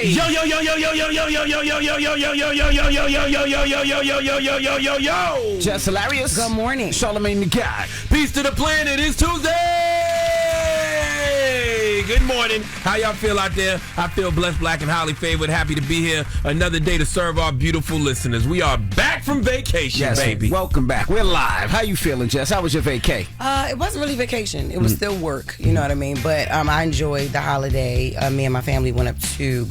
Hey! Yo! Jess Hilarious. Good morning. Charlamagne the guy. Peace to the planet. It's Tuesday. Good morning. How y'all feel out there? I feel blessed, black, and highly favored. Happy to be here. Another day to serve our beautiful listeners. We are back from vacation, baby. Welcome back. We're live. How you feeling, Jess? How was your vacay? It wasn't really vacation. It was still work. You know what I mean? But I enjoyed the holiday. Me and my family went up to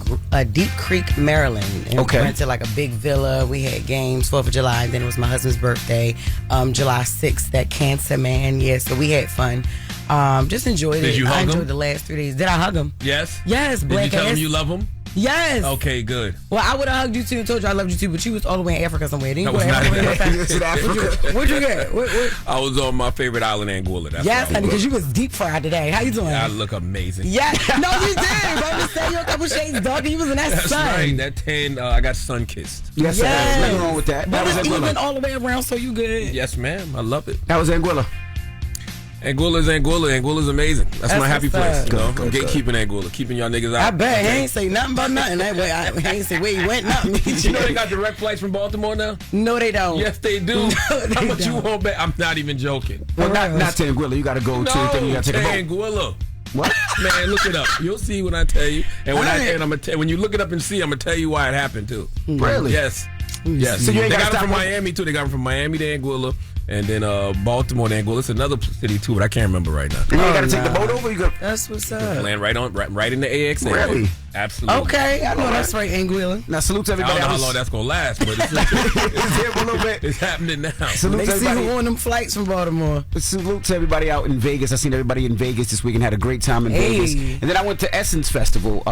Deep Creek, Maryland. And we went to like a big villa. We had games, 4th of July. Then it was my husband's birthday, July 6th, that Cancer Man. Yeah, so we had fun. Just enjoyed it. Did you hug him? I enjoyed the last 3 days. Did I hug him? Yes? Yes, Did black you tell ass. him you love him? Yes. Okay, good. Well, I would have hugged you too and told you I loved you too, but you was all the way in Africa somewhere. Didn't you I was not in Africa. What'd you get? What? I was on my favorite island, Anguilla. That's Yes, where I honey, was. because you was deep fried today. How you doing? I look amazing. Yeah, no, you did. Bro, just say you a couple shades darker. You was in that That's sun. right. That tan, I got sun-kissed. Yes, sir. Yes. Nothing wrong with that. But That was it's even Anguilla. all the way around, so you good. Yes, ma'am. I love it. That was Anguilla. Anguilla's Anguilla. Anguilla's amazing. That's my happy what's place. up. You know? Good, I'm good. gatekeeping Anguilla, keeping y'all niggas out. I bet he Okay? ain't say nothing about nothing. That way, I ain't say where he went, nothing. You know they got direct flights from Baltimore now? No, they don't. Yes, they do. No, How they much you don't. want back? I'm not even joking. Well, not to Anguilla. You got to go to the thing. You got to take a boat. Anguilla. What? Man, look it up. You'll see when I tell you. And when Alright. when you look it up and see, I'm gonna tell you why it happened too. Really? Yes. Yes. So you they ain't gotta got it stop from with- Miami too. They got it from Miami to Anguilla, and then Baltimore to Anguilla. It's another city too, but I can't remember right now. And you ain't got to take the nah. boat over? You got That's what's up. Land right in the AXA. Really? Absolutely. Okay, I know that's right, Anguilla. Now, salute to I everybody. don't know how else. long that's gonna last, but it's It's here for a little bit. it's happening now. Salute They to see everybody. who on them flights from Baltimore. Salute to everybody out in Vegas. I seen everybody in Vegas this week and had a great time in Hey. Vegas. And then I went to Essence Festival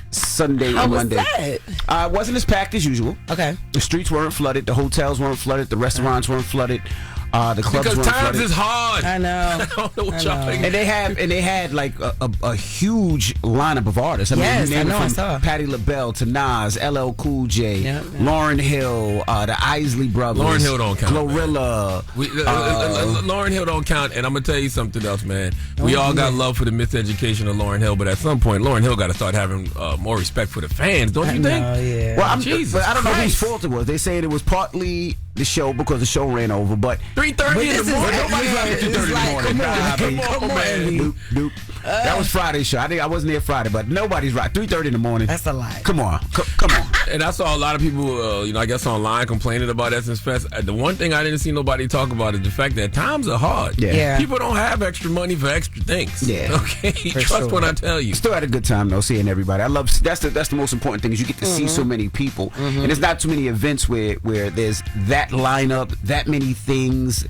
Sunday How and was Monday. that? It wasn't as packed as usual. Okay. The streets weren't flooded. The hotels weren't flooded. The restaurants weren't flooded. The clubs Because weren't times flooded. is hard. I know. I don't know what I y'all know. think. And they had like a huge lineup of artists. I mean, Yes, you name I know, it I from saw. Patti LaBelle to Nas, LL Cool J, Yeah. Lauryn Hill, the Isley Brothers, Lauryn Hill don't count, Glorilla. Lauryn Hill don't count, and I'm gonna tell you something else, man. We all got love for the miseducation of Lauryn Hill, but at some point, Lauryn Hill got to start having more respect for the fans, don't you think? Oh, yeah. Well, Jesus but I don't know whose Christ. fault it was. They said it was partly the show because the show ran over, but 3:30 in this the is- morning. Nobody's yeah, up at it's 3:30 in the like, morning. come on, Nah, come on, man. Andy. doop, doop. That was Friday's show. I wasn't there Friday, but nobody's right. 3:30 in the morning. That's a lie. Come on, come on. And I saw a lot of people, I guess online complaining about Essence Fest. The one thing I didn't see nobody talk about is the fact that times are hard. Yeah. Yeah. People don't have extra money for extra things. Yeah. Okay. For Trust sure. when I tell you. Still had a good time though, seeing everybody. I love that's the most important thing is you get to see so many people, and it's not too many events where there's that lineup, that many things.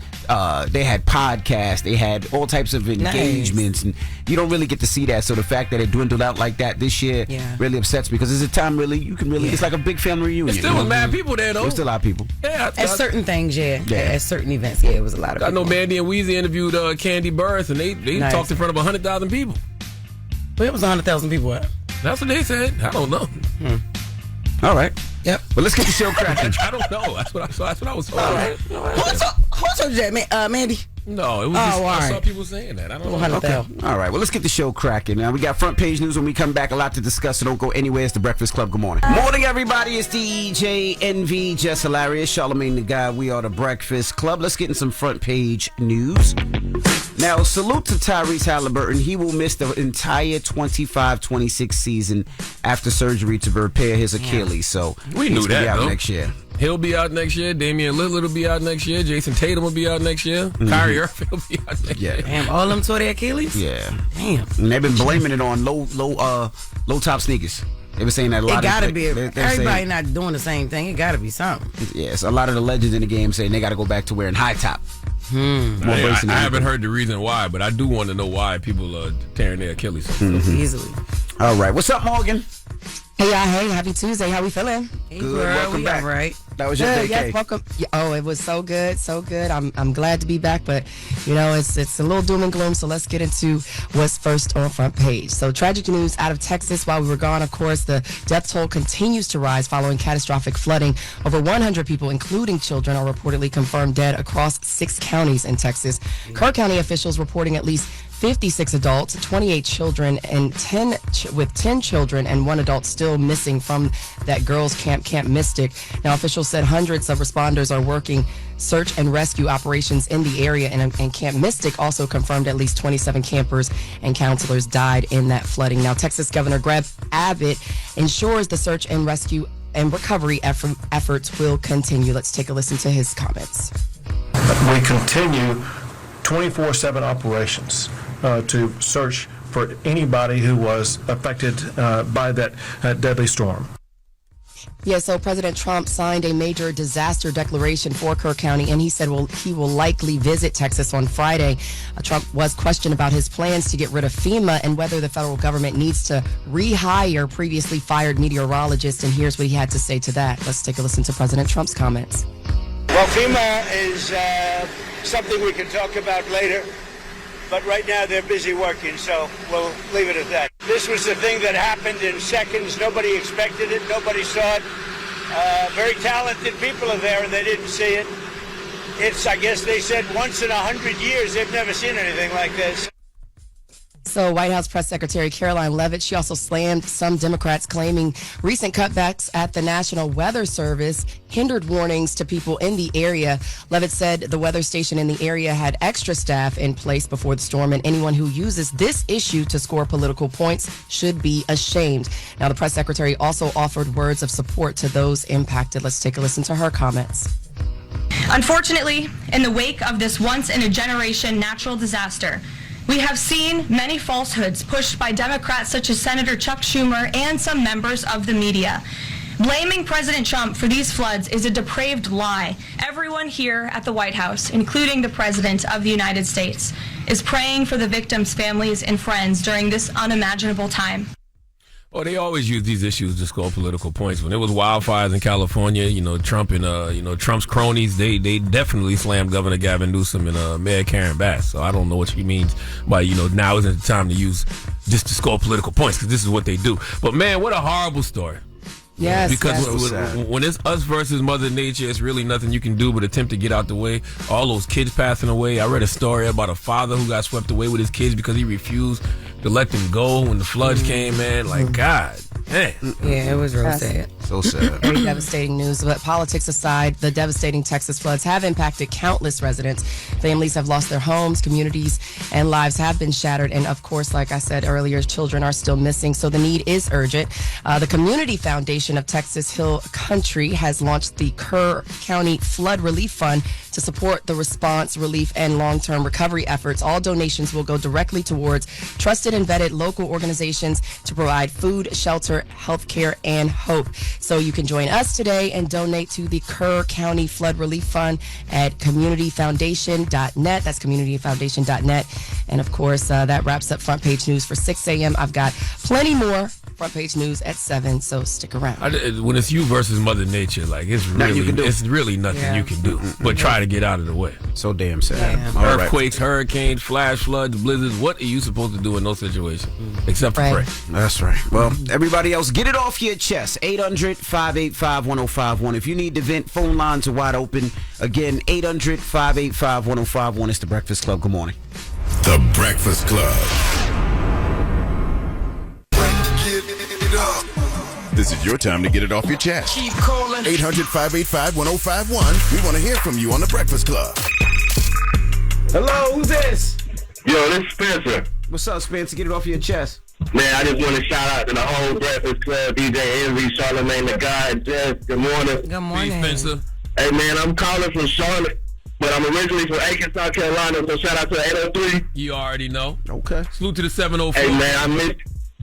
They had podcasts, they had all types of engagements, and you don't really get to see that. So the fact that it dwindled out like that this year really upsets me because it's a time really you can really it's like a big family reunion. There's still you know? mad people there, though. There's still a lot of people. Yeah. At certain things, yeah. Yeah. At certain events, yeah, it was a lot of I people. know Mandy and Weezy interviewed Candy Burris, and they Nice. talked in front of 100,000 people. But it was 100,000 people. That's what they said. I don't know. All right. Yep. Well, let's get the show cracking. I don't know. That's what I was told. All right. Who told you that, Mandy? No, it was Oh, just, all I saw right. people saying that. I don't know. 100,000. All right, well, let's get the show cracking. Now, we got front page news when we come back. A lot to discuss, so don't go anywhere. It's the Breakfast Club. Good morning. Morning, everybody. It's DJ NV, Jess Hilarious, Charlamagne the Guy. We are the Breakfast Club. Let's get in some front page news. Now, salute to Tyrese Halliburton. He will miss the entire 25-26 season after surgery to repair his Achilles. So We he's knew gonna that, be out though. next year. He'll be out next year. Damian Lillard will be out next year. Jason Tatum will be out next year. Kyrie Irving will be out next year. Damn, all them tore their Achilles? Yeah. Damn. And they've been blaming it on low top sneakers. They've been saying that a lot. It gotta be. They're Everybody saying, not doing the same thing. It gotta be something. yes, a lot of the legends in the game saying they got to go back to wearing high top. More I bracing than haven't anything. heard the reason why, but I do want to know why people are tearing their Achilles. Easily. All right, what's up, Morgan? Hey, y'all. Hey, happy Tuesday. How we feeling? Hey, Good, girl, welcome we back. all right. That was your Good. vacay. Yes, welcome. Yeah, oh, it was so good, so good. I'm glad to be back, but you know it's a little doom and gloom. So let's get into what's first on front page. So tragic news out of Texas. While we were gone, of course, the death toll continues to rise following catastrophic flooding. Over 100 people, including children, are reportedly confirmed dead across 6 counties in Texas. Kerr County officials reporting at least 56 adults, 28 children, and 10 children and 1 adult still missing from that girls' Camp Mystic. Now, officials said hundreds of responders are working search and rescue operations in the area, and Camp Mystic also confirmed at least 27 campers and counselors died in that flooding. Now, Texas Governor Greg Abbott ensures the search and rescue and recovery efforts will continue. Let's take a listen to his comments. We continue 24/7 operations to search for anybody who was affected by that deadly storm. Yeah, so President Trump signed a major disaster declaration for Kerr County, and he said he will likely visit Texas on Friday. Trump was questioned about his plans to get rid of FEMA and whether the federal government needs to rehire previously fired meteorologists, and here's what he had to say to that. Let's take a listen to President Trump's comments. Well, FEMA is something we can talk about later, but right now they're busy working, so we'll leave it at that. This was the thing that happened in seconds. Nobody expected it. Nobody saw it. Very talented people are there, and they didn't see it. It's, I guess they said, once in 100 years, they've never seen anything like this. So White House Press Secretary Caroline Leavitt, she also slammed some Democrats claiming recent cutbacks at the National Weather Service hindered warnings to people in the area. Leavitt said the weather station in the area had extra staff in place before the storm, and anyone who uses this issue to score political points should be ashamed. Now, the press secretary also offered words of support to those impacted. Let's take a listen to her comments. Unfortunately, in the wake of this once-in-a-generation natural disaster, we have seen many falsehoods pushed by Democrats such as Senator Chuck Schumer and some members of the media. Blaming President Trump for these floods is a depraved lie. Everyone here at the White House, including the President of the United States, is praying for the victims' families and friends during this unimaginable time. Well, they always use these issues to score political points. When it was wildfires in California, Trump and Trump's cronies, they definitely slammed Governor Gavin Newsom and Mayor Karen Bass. So I don't know what she means by now isn't the time to use just to score political points, because this is what they do. But man, what a horrible story. Yes, because yes. When it's us versus Mother Nature, it's really nothing you can do but attempt to get out the way. All those kids passing away. I read a story about a father who got swept away with his kids because he refused to let them go when the floods came, man. Like, God, man. Yeah, it was real sad. So sad. Very devastating news. But politics aside, the devastating Texas floods have impacted countless residents. Families have lost their homes, communities, and lives have been shattered. And of course, like I said earlier, children are still missing. So the need is urgent. The Community Foundation of Texas Hill Country has launched the Kerr County Flood Relief Fund to support the response, relief, and long-term recovery efforts. All donations will go directly towards trusted and vetted local organizations to provide food, shelter, health care, and hope. So you can join us today and donate to the Kerr County Flood Relief Fund at communityfoundation.net. That's communityfoundation.net. And of course, that wraps up Front Page News for 6 a.m. I've got plenty more Front Page News at 7, so stick around. When it's you versus Mother Nature, like it's really nothing you can do but try to get out of the way. So damn sad. Yeah. Earthquakes, hurricanes, flash floods, blizzards. What are you supposed to do in those situations except to pray? That's right. Well, everybody else, get it off your chest. 800-585-1051. If you need to vent, phone lines are wide open. Again, 800-585-1051. It's The Breakfast Club. Good morning. The Breakfast Club. This is your time to get it off your chest. Keep calling. 800-585-1051. We want to hear from you on The Breakfast Club. Hello, who's this? Yo, this is Spencer. What's up, Spencer? Get it off your chest. Man, I just want to shout out to the whole Breakfast Club, DJ Envy, Charlamagne, the guy, Jess. Good morning. Good morning. Spencer. Hey, man, I'm calling from Charlotte, but I'm originally from Aiken, South Carolina, so shout out to 803. You already know. Okay. Salute to the 704. Hey, man,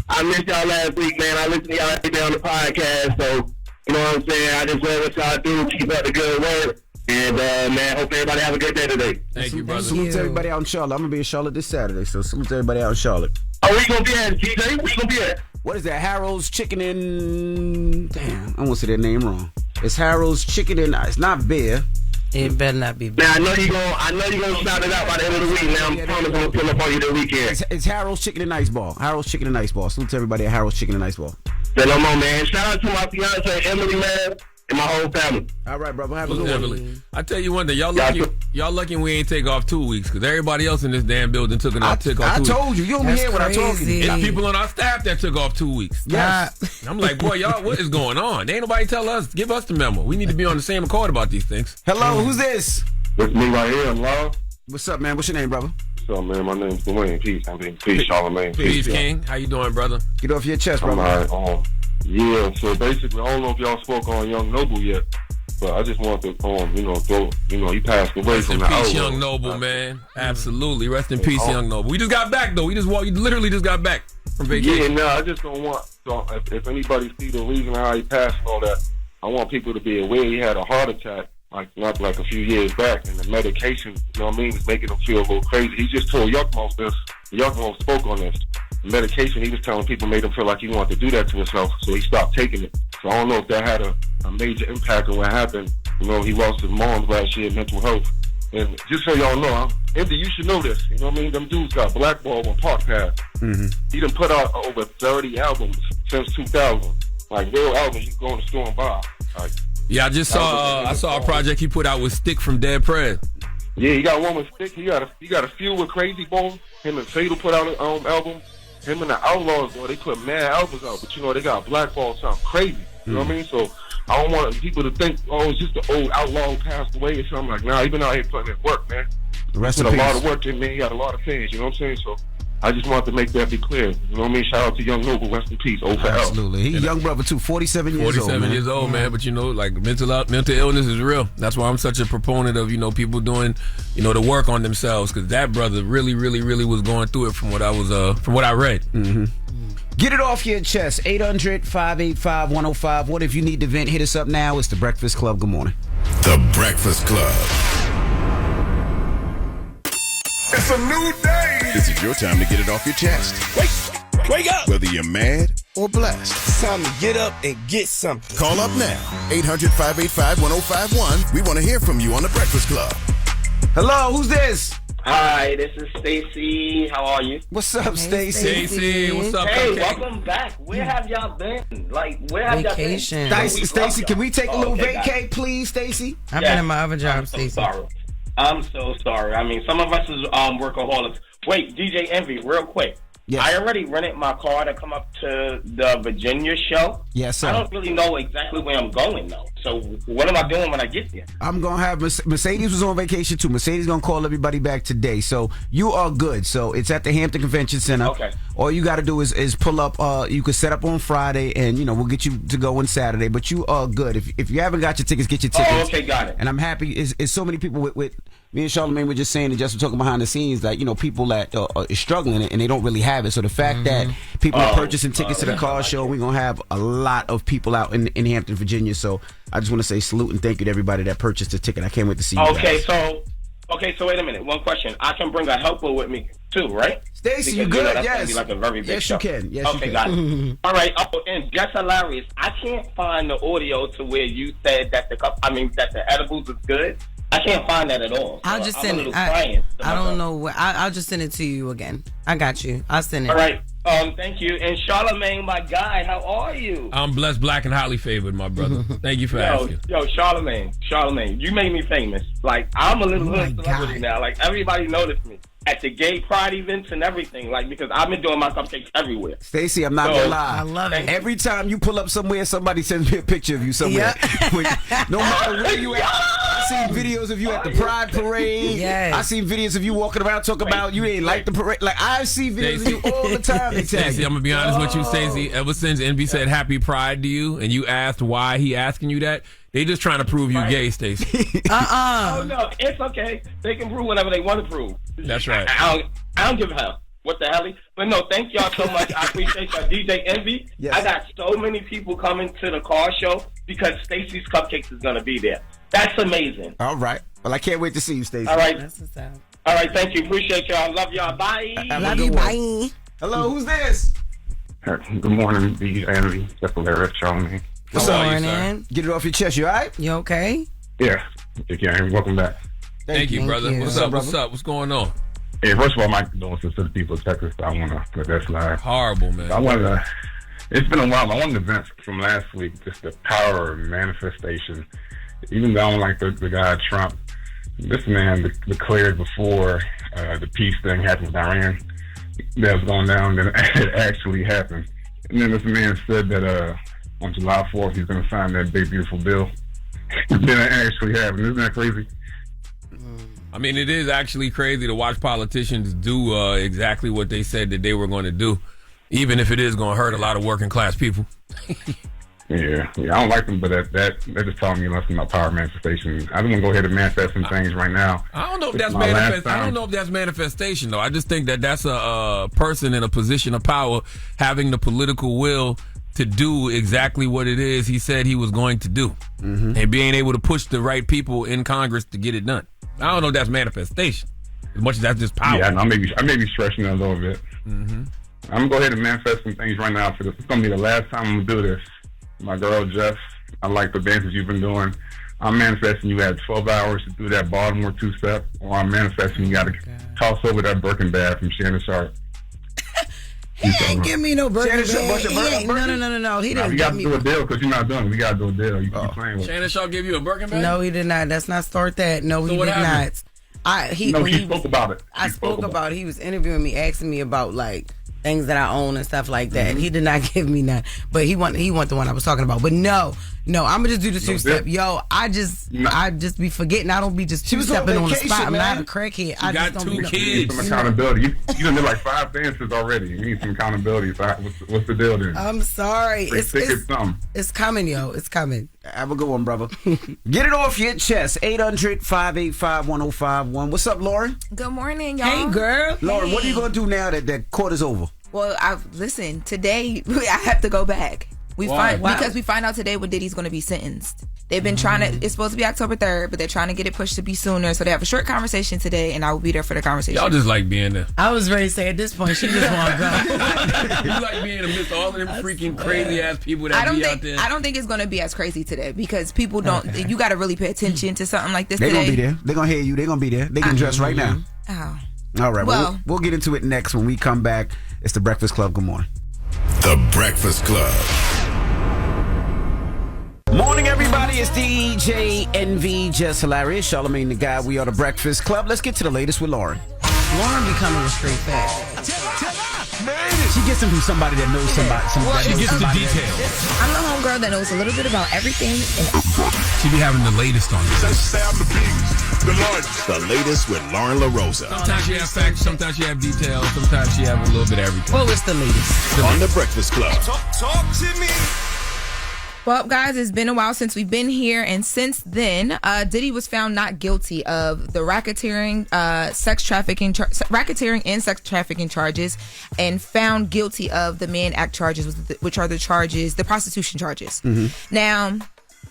I missed y'all last week, man. I listened to y'all every day on the podcast, so, you know what I'm saying? I just love what y'all do. Keep up the good work. And, man, hope everybody have a good day today. Thank you, brother. Salute to everybody out in Charlotte. I'm going to be in Charlotte this Saturday, so salute to everybody out in Charlotte. Oh, where you going to be at, TJ? Where you going to be at? What is that? Harold's Chicken and... Damn, I won't say that name wrong. It's Harold's Chicken and... It's not beer. It better not be. Now, I know you're gonna shout it out by the end of the week. Now, I'm promising to pull up on you the weekend. It's Harold's Chicken and Ice Ball. Harold's Chicken and Ice Ball. Salute to everybody at Harold's Chicken and Ice Ball. Say no more, man. Shout out to my fiance, Emily, man. and my whole family. All right, brother. Have a good one. I tell you one thing, y'all lucky we ain't take off 2 weeks because everybody else in this damn building took off 2 weeks. I told you, you don't hear what I told you. It's people on our staff that took off 2 weeks. Yes. I'm like, boy, y'all, what is going on? Ain't nobody give us the memo. We need to be on the same accord about these things. Hello, who's this? It's me right here, Lon. What's up, man? What's your name, brother? What's up, man? My name's Loren. Peace, Charlamagne. Peace, King. How you doing, brother? Get off your chest, brother. All right. Yeah, so basically, I don't know if y'all spoke on Young Noble yet, but I just wanted to, he passed away from the outlaw. Rest in peace, Young Noble, man. Absolutely. Rest in peace, Young Noble. We just got back, though. We literally just got back from vacation. Yeah, no, I just don't want, so if anybody see the reason how he passed and all that, I want people to be aware he had a heart attack, not like a few years back, and the medication, is making him feel a little crazy. He just told Yuckmouth this. Yuckmouth spoke on this. The medication he was telling people made him feel like he wanted to do that to himself, so he stopped taking it. So I don't know if that had a major impact on what happened. He lost his mom last year, mental health. And just so y'all know, Andy, you should know this. Them dudes got blackballed on Park Pass. Mm-hmm. He done put out over 30 albums since 2000. Like real albums you can go in the store and buy. Yeah, I saw a project he put out with Stick from Dead Prez. Yeah, he got one with Stick. He got a few with Crazy Bone. Him and Fatal put out an album. Him and the Outlaws, though, they put mad albums out, but they got blackballed something crazy. You know what I mean? So I don't want people to think, it's just the old outlaw who passed away or something. Like, nah, he been out here putting in work, man. The rest of a lot of work in, man. He got a lot of fans, you know what I'm saying? So I just wanted to make that be clear. You know what I mean? Shout out to Young Noble, rest in peace. Absolutely. He's young brother too, 47 years old. 47 years old, man. But like mental illness is real. That's why I'm such a proponent of people doing the work on themselves, because that brother really, really, really was going through it from what I read. Mm-hmm. Get it off your chest. 800-585-105. What if you need to vent? Hit us up now. It's The Breakfast Club. Good morning. The Breakfast Club. It's a new day. This is your time to get it off your chest. Wake up. Whether you're mad or blessed. It's time to get up and get something. Call up now. 800-585-1051. We want to hear from you on The Breakfast Club. Hello, who's this? Hi, this is Stacy. How are you? What's up, Stacy? Stacy, what's up? Hey, welcome back. Where have y'all been? Where have y'all been? Stacy, can we take a little vacay, please, Stacy? I've been in my other job, Stacy. I'm so sorry. I mean, some of us is workaholics. Wait, DJ Envy, real quick. Yes. I already rented my car to come up to the Virginia show. Yes, sir. I don't really know exactly where I'm going, though. So what am I doing when I get there? I'm going to have Mercedes was on vacation, too. Mercedes going to call everybody back today. So you are good. So it's at the Hampton Convention Center. Okay. All you got to do is pull up. You can set up on Friday, and, we'll get you to go on Saturday. But you are good. If you haven't got your tickets, get your tickets. Oh, okay, got it. And I'm happy. It's so many people with me and Charlamagne were just saying, and just were talking behind the scenes, that, people that are struggling and they don't really have it. So the fact that people are purchasing tickets to the car show, we're going to have a lot of people out in Hampton, Virginia. So I just want to say salute and thank you to everybody that purchased a ticket. I can't wait to see you guys. So wait a minute. One question. I can bring a helper with me too, right? Stacy, you good? That's yes. Gonna be like a very big show. You can. Yes, okay, you got can. it. All right. Oh, and Jess Hilarious. I can't find the audio to where you said that the edibles is good. I can't find that at all. I'll just send it. I don't know where. I'll just send it to you again. I got you. I'll send it. All right. Thank you. And Charlamagne, my guy, how are you? I'm blessed, black, and highly favored, my brother. Thank you for asking. Charlamagne, you made me famous. Like, I'm a little hood celebrity now. Like, everybody noticed me at the gay pride events and everything. Like, because I've been doing my cupcakes everywhere. Stacy, I'm not gonna lie. I love it. Every time you pull up somewhere, somebody sends me a picture of you somewhere. No matter where you at. I seen videos of you at the Pride Parade. Yes. I seen videos of you walking around talking about you ain't like the parade. Like, I see videos of you all the time. Stacey, I'm gonna be honest with you, Stacey. Ever since NB said Happy Pride to you, and you asked why he asking you that, they just trying to prove you gay, Stacey. Oh no, it's okay. They can prove whatever they want to prove. That's right. I don't give a hell. What the hell? But no, thank y'all so much. I appreciate y'all. DJ Envy. Yes. I got so many people coming to the car show because Stacey's Cupcakes is gonna be there. That's amazing. All right. Well, I can't wait to see you, Stacey. All right. That's what's up. All right. Thank you. Appreciate y'all. Love y'all. Bye. Love you. Bye. Hello, who's this? Good morning, DJ Envy. Jess Hilarious, Charlamagne. What's up, man? Get it off your chest. You all right? You okay? Yeah. Welcome back. Thank you, brother. you. What's up? What's up? What's going on? Hey, first of all, my condolences to the people of Texas. I want to let that slide. Horrible, man. I wanted to It's been a while. I wanted to vent from last week, just the power of manifestation. Even though I don't like the guy Trump, this man declared before the peace thing happened with Iran that was going down, that it actually happened. And then this man said that on July 4th he's going to sign that big, beautiful bill. Then it actually happened. Isn't that crazy? I mean, it is actually crazy to watch politicians do exactly what they said that they were going to do, even if it is going to hurt a lot of working class people. Yeah, I don't like them, but that just telling me less about power manifestation. I don't want to go ahead and manifest some things right now. I don't know if that's I don't know if that's manifestation though. I just think that that's a person in a position of power having the political will to do exactly what it is he said he was going to do, and being able to push the right people in Congress to get it done. I don't know if that's manifestation as much as that's just power. Yeah, I may be stretching it a little bit. I'm gonna go ahead and manifest some things right now. For this, it's gonna be the last time I'm gonna do this. My girl Jess, I like the dances you've been doing. I'm manifesting you had 12 hours to do that Baltimore two-step, or I'm manifesting you got to toss over that Birkin bag from Shannon Sharp. He ain't give me no Birkin bag. No. He didn't. We got to do a deal because you're not doing it. We got to do a deal. You keep playing with it. Shannon Sharp give you a Birkin bag? No, he did not. Let's not start that. No, he did not. He spoke about it. I spoke about it. He was interviewing me, asking me about like things that I own and stuff like that. He did not give me none, but he want the one I was talking about. But no, I'm gonna just do the two-step. Yo, I just be forgetting. I don't be just two-stepping on the spot. I'm not a crackhead. I got just two don't kids. Some accountability. You done did like 5 dances already. You need some accountability. So what's the deal then? I'm sorry. It's coming, yo. It's coming. Have a good one, brother. Get it off your chest. 800-585-1051. What's up, Loren? Good morning, y'all. Hey, girl. Loren, what are you going to do now that court is over? Well, listen, today I have to go back. Because we find out today when Diddy's going to be sentenced. They've been trying to, it's supposed to be October 3rd, but they're trying to get it pushed to be sooner. So they have a short conversation today, and I will be there for the conversation. Y'all just like being there. I was ready to say at this point, she just want to go. You like being amidst all of them freaking crazy ass people that be out there. I don't think it's going to be as crazy today because people don't, you got to really pay attention to something like this They're today. They're going to be there. They're going to hear you. They're going to be there. They can dress right now. Oh. All right. Well, we'll get into it next when we come back. It's The Breakfast Club. Good morning. The Breakfast Club. Morning, everybody. It's DJ NV, Jess Hilarious, Charlamagne the Guy. We are The Breakfast Club. Let's get to the latest with Loren. Loren becoming a straight fact. She gets them from somebody that knows somebody. She gets the details. I'm the homegirl that knows a little bit about everything. She be having the latest on this. The latest with LoRosa. Sometimes she have facts, sometimes she have details, sometimes she have a little bit of everything. Well, it's the latest. On The Breakfast Club. Talk to me. Well, guys, it's been a while since we've been here, and since then, Diddy was found not guilty of the racketeering, racketeering and sex trafficking charges, and found guilty of the Mann Act charges, which are the prostitution charges. Now,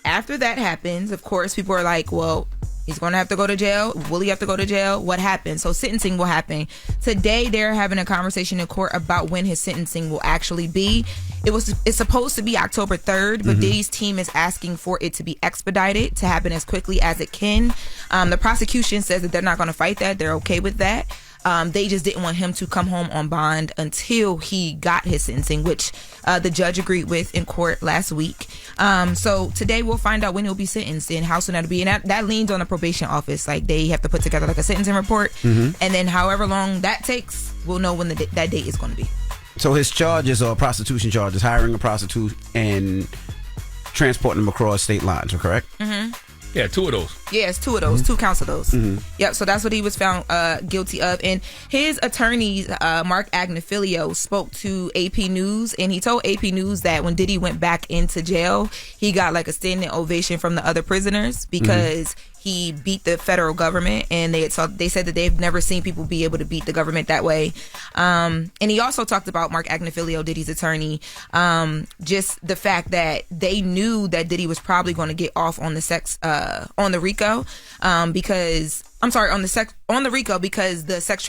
after that happens, of course, people are like, well, he's going to have to go to jail. Will he have to go to jail? What happened? So sentencing will happen. Today, they're having a conversation in court about when his sentencing will actually be. It's supposed to be October 3rd, but Diddy's team is asking for it to be expedited to happen as quickly as it can. The prosecution says that they're not going to fight that. They're okay with that. They just didn't want him to come home on bond until he got his sentencing, which the judge agreed with in court last week. So today we'll find out when he'll be sentenced and how soon that'll be. And that leans on the probation office. Like they have to put together like a sentencing report. And then however long that takes, we'll know when that date is going to be. So his charges are prostitution charges, hiring a prostitute and transporting them across state lines, correct? Yeah, 2 of those. Yeah, it's 2 of those, 2 counts of those. Yep, so that's what he was found guilty of. And his attorney, Mark Agnifilio, spoke to AP News, and he told AP News that when Diddy went back into jail, he got like a standing ovation from the other prisoners because he beat the federal government, and they said that they've never seen people be able to beat the government that way. And he also talked about Mark Agnifilio, Diddy's attorney, just the fact that they knew that Diddy was probably going to get off on the RICO because the sex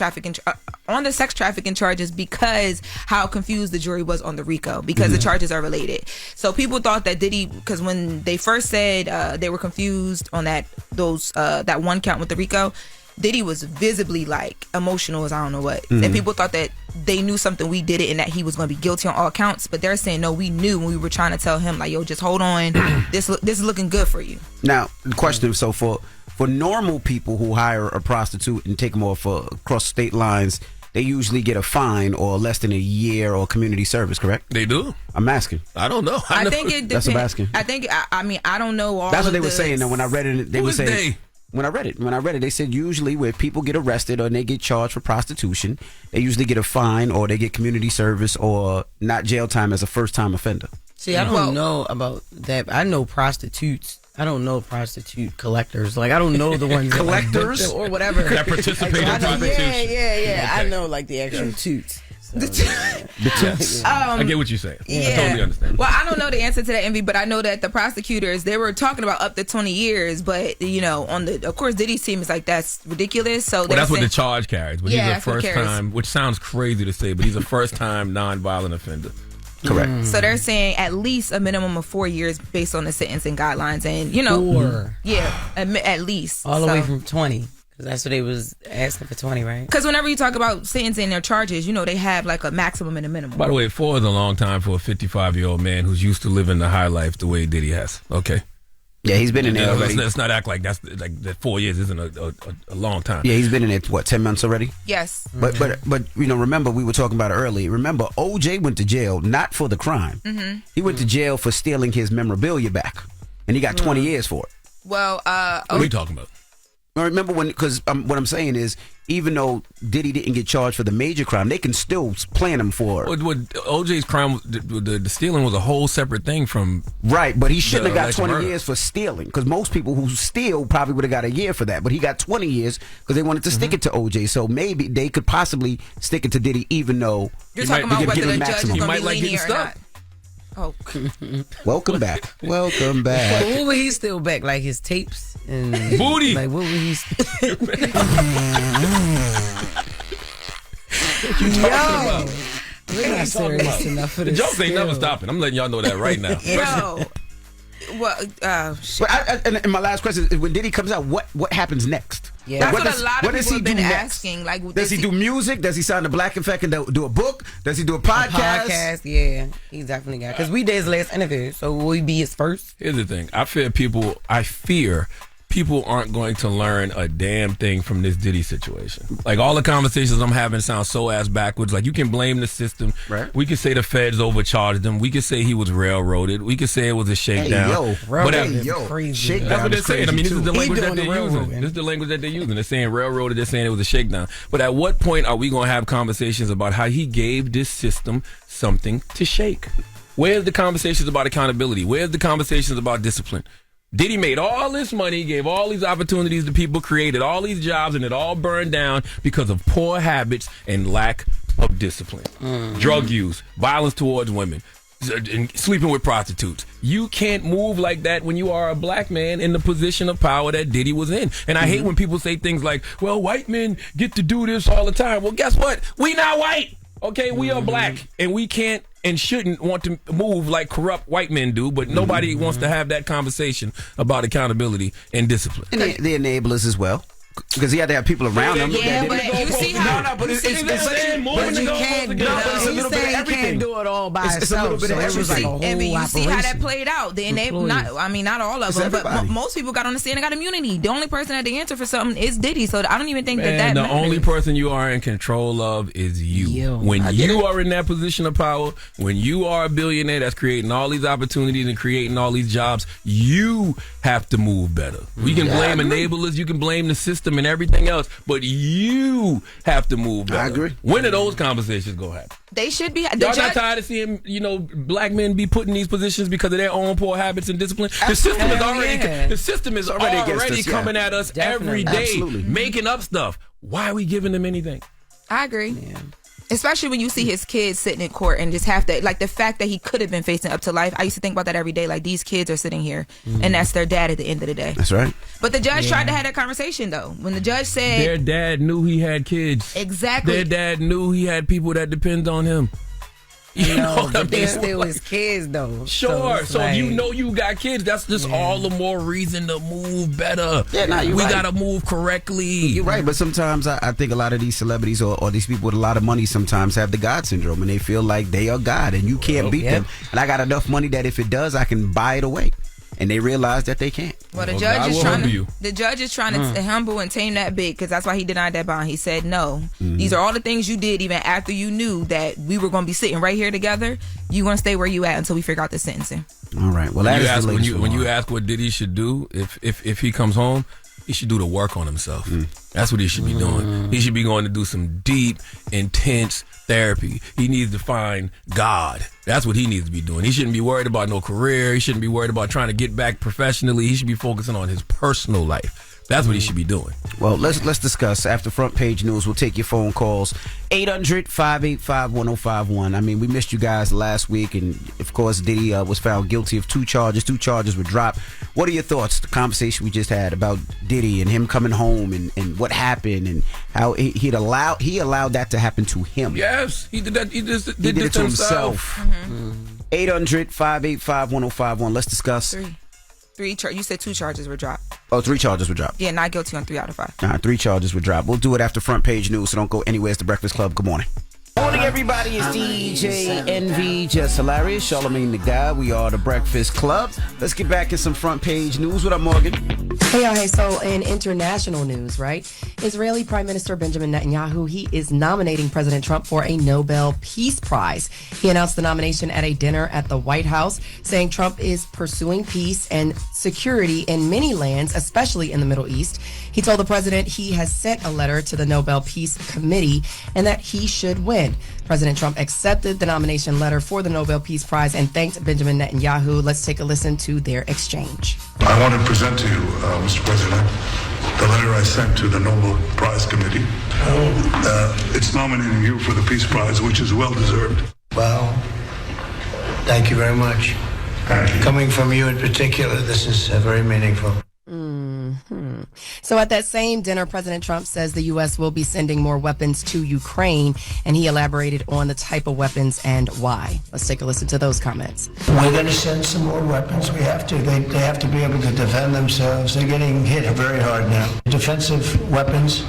trafficking charges, because how confused the jury was on the RICO, because the charges are related. So people thought that Diddy, because when they first said they were confused on that one count with the RICO, Diddy was visibly like emotional as I don't know what. And people thought that they knew something we did it and that he was going to be guilty on all counts. But they're saying, no, we knew when we were trying to tell him, like, yo, just hold on. This is looking good for you. Now, the question is, so for normal people who hire a prostitute and take them off across state lines, they usually get a fine or less than a year or community service, correct? They do. I'm asking. I don't know. I think it depends. That's what I'm asking. I think, I mean, I don't know all That's what they of were saying. Now, when I read it, they were saying. They? When I read it, they said usually where people get arrested or they get charged for prostitution, they usually get a fine or they get community service or not jail time as a first-time offender. See, I don't know about that. I know prostitutes. I don't know prostitute collectors. Like, I don't know the ones collectors or whatever that participate in prostitution. Yeah. I know like the actual toots. So, I get what you're saying. I totally understand. Well, I don't know the answer to that, Envy, but I know that the prosecutors, they were talking about up to 20 years, but of course Diddy's team is like, that's ridiculous. So that's what the charge carries. But he's a first carries. time, which sounds crazy to say, but he's a first time non-violent offender. Correct. So they're saying at least a minimum of 4 years based on the sentencing guidelines, and 4. Yeah, at least all the way from 20. That's what they was asking for 20, right? Because whenever you talk about sentencing their charges, they have like a maximum and a minimum. By the way, 4 is a long time for a 55-year-old man who's used to living the high life the way Diddy has. Okay. Yeah, he's been in there already. Let's not act like that 4 years isn't a long time. Yeah, he's been in it, 10 months already? Yes. But remember, we were talking about it earlier. Remember, OJ went to jail not for the crime. Mm-hmm. He went to jail for stealing his memorabilia back. And he got 20 years for it. Well, what are we talking about? Remember because what I'm saying is, even though Diddy didn't get charged for the major crime, they can still plan him for it. OJ's crime, the stealing was a whole separate thing from. Right, but he shouldn't have got 20 years for stealing, because most people who steal probably would have got a year for that. But he got 20 years because they wanted to stick it to OJ. So maybe they could possibly stick it to Diddy, even though you're talking about whether the judge is going to be lenient or not. Oh, welcome back. Welcome back. Well, what would he steal back? Like his tapes and booty. Like what would he? What you talking about? We're not serious enough for the this. jokes ain't never stopping. I'm letting y'all know that right now. Yo. Well, and my last question is: when Diddy comes out, what happens next? Yeah, that's what a lot of people have been asking. Like, does he do music? Does he sign the Black Effect and do a book? Does he do a podcast? Yeah, he definitely got. Because we did his last interview, so will he be his first? Here's the thing: I fear people aren't going to learn a damn thing from this Diddy situation. Like, all the conversations I'm having sound so ass backwards. Like, you can blame the system. Right. We could say the feds overcharged him. We could say he was railroaded. We could say it was a shakedown. Shakedown. That's what they're saying. I mean, this is the language that they're using. This is the language that they're using. They're saying railroaded. They're saying it was a shakedown. But at what point are we going to have conversations about how he gave this system something to shake? Where's the conversations about accountability? Where's the conversations about discipline? Diddy made all this money, gave all these opportunities to people, created all these jobs, and it all burned down because of poor habits and lack of discipline. Drug use, violence towards women, and sleeping with prostitutes. You can't move like that when you are a black man in the position of power that Diddy was in. And I hate when people say things like, well, white men get to do this all the time. Well, guess what? We not white. Okay, we are black, and we can't and shouldn't want to move like corrupt white men do, but nobody wants to have that conversation about accountability and discipline. And the enablers as well. Because he had to have people around him. Yeah, but you see how... but it's a little bit of everything. He can't do it all by himself. It's a little bit of everything. And you see how that played out. Not all of them, but most people got on the stand and got immunity. The only person that had to answer for something is Diddy, so I don't even think that the matters. only person you are in control of is you. When you are in that position of power, when you are a billionaire that's creating all these opportunities and creating all these jobs, you have to move better. We can blame enablers, you can blame the system and everything else, but you have to move better. I agree. When do those conversations go happen? They should be. Y'all not tired of seeing, black men be put in these positions because of their own poor habits and discipline? The system is already coming at us every day, making up stuff. Why are we giving them anything? I agree. Yeah. Especially when you see his kids sitting in court and just have to, like, the fact that he could have been facing up to life. I used to think about that every day. Like, these kids are sitting here, and that's their dad at the end of the day. That's right. But the judge tried to have that conversation, though. When the judge said... Their dad knew he had kids. Exactly. Their dad knew he had people that depend on him. You know what I but they're mean? still his kids, though. Sure. it's So if you like- know you got kids, that's just all the more reason to move better. Yeah, nah, you're we right. gotta move correctly. You're right, but sometimes I think a lot of these celebrities or these people with a lot of money sometimes have the God syndrome, and they feel like they are God, and you can't beat them. And I got enough money that if it does, I can buy it away. And they realize that they can't. Well, the judge is trying to humble and tame that big, because that's why he denied that bond. He said, no, these are all the things you did even after you knew that we were going to be sitting right here together. You going to stay where you at until we figure out the sentencing. All right. Well, that is the latest when you ask what Diddy should do if he comes home, he should do the work on himself. That's what he should be doing. He should be going to do some deep, intense therapy. He needs to find God. That's what he needs to be doing. He shouldn't be worried about no career. He shouldn't be worried about trying to get back professionally. He should be focusing on his personal life. That's what he should be doing. Well, let's discuss after front page news. We'll take your phone calls. 800-585-1051. I mean, we missed you guys last week, and of course, Diddy was found guilty of 2 charges. 2 charges were dropped. What are your thoughts? The conversation we just had about Diddy and him coming home and what happened and how he allowed that to happen to him. Yes, he did that. He just He did it to himself. 800-585-1051. Let's discuss. You said 2 charges were dropped. Oh, 3 charges were dropped. Yeah, not guilty on 3 out of 5. All right, 3 charges were dropped. We'll do it after front page news, so don't go anywhere. It's the Breakfast Club. Good morning. Morning, everybody. It's DJ NV, Jess Hilarious, Charlamagne the Guy. We are the Breakfast Club. Let's get back to some front page news. What up, Morgan? Hey, y'all. Hey, so in international news, right? Israeli Prime Minister Benjamin Netanyahu, he is nominating President Trump for a Nobel Peace Prize. He announced the nomination at a dinner at the White House, saying Trump is pursuing peace and security in many lands, especially in the Middle East. He told the president he has sent a letter to the Nobel Peace Committee and that he should win. President Trump accepted the nomination letter for the Nobel Peace Prize and thanked Benjamin Netanyahu. Let's take a listen to their exchange. I want to present to you, Mr. President, the letter I sent to the Nobel Prize Committee. It's nominating you for the Peace Prize, which is well deserved. Well, thank you very much. Thank you. Coming from you in particular, this is very meaningful. So at that same dinner, President Trump says the U.S. will be sending more weapons to Ukraine, and he elaborated on the type of weapons and why. Let's take a listen to those comments. We're going to send some more weapons. We have to. They have to be able to defend themselves. They're getting hit very hard now. Defensive weapons,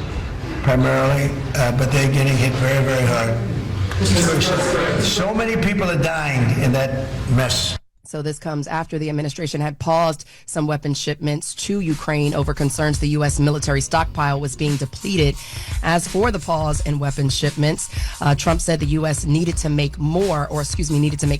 primarily, but they're getting hit very, very hard. So many people are dying in that mess. So this comes after the administration had paused some weapon shipments to Ukraine over concerns the U.S. military stockpile was being depleted. As for the pause in weapon shipments, Trump said the U.S. needed to make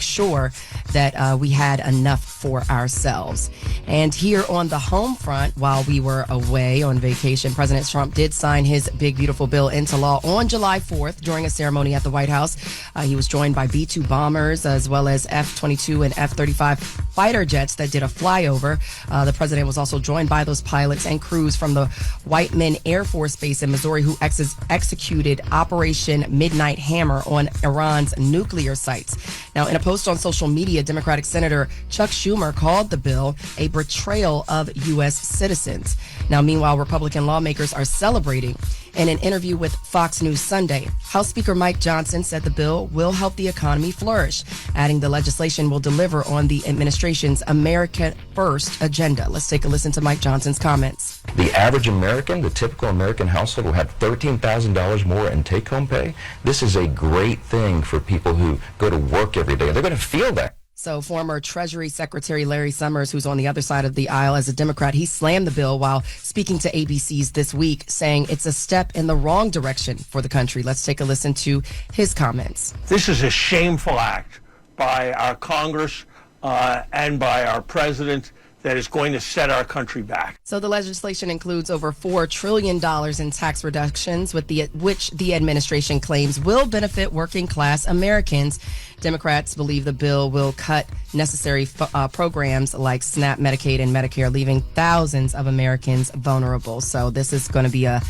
sure that we had enough for ourselves. And here on the home front, while we were away on vacation, President Trump did sign his big, beautiful bill into law on July 4th during a ceremony at the White House. He was joined by B-2 bombers as well as F-22 and F-35 fighter jets that did a flyover. The president was also joined by those pilots and crews from the Whiteman Air Force Base in Missouri who executed Operation Midnight Hammer on Iran's nuclear sites. Now, in a post on social media, Democratic Senator Chuck Schumer called the bill a betrayal of U.S. citizens. Now, meanwhile, Republican lawmakers are celebrating. In an interview with Fox News Sunday, House Speaker Mike Johnson said the bill will help the economy flourish, adding the legislation will deliver on the administration's America First agenda. Let's take a listen to Mike Johnson's comments. The average American, the typical American household, will have $13,000 more in take-home pay. This is a great thing for people who go to work every day. They're going to feel that. So former Treasury Secretary Larry Summers, who's on the other side of the aisle as a Democrat, he slammed the bill while speaking to ABC's This Week, saying it's a step in the wrong direction for the country. Let's take a listen to his comments. This is a shameful act by our Congress and by our president that is going to set our country back. So the legislation includes over $4 trillion in tax reductions, which the administration claims will benefit working class Americans. Democrats believe the bill will cut necessary programs like SNAP, Medicaid, and Medicare, leaving thousands of Americans vulnerable. So this is going to be a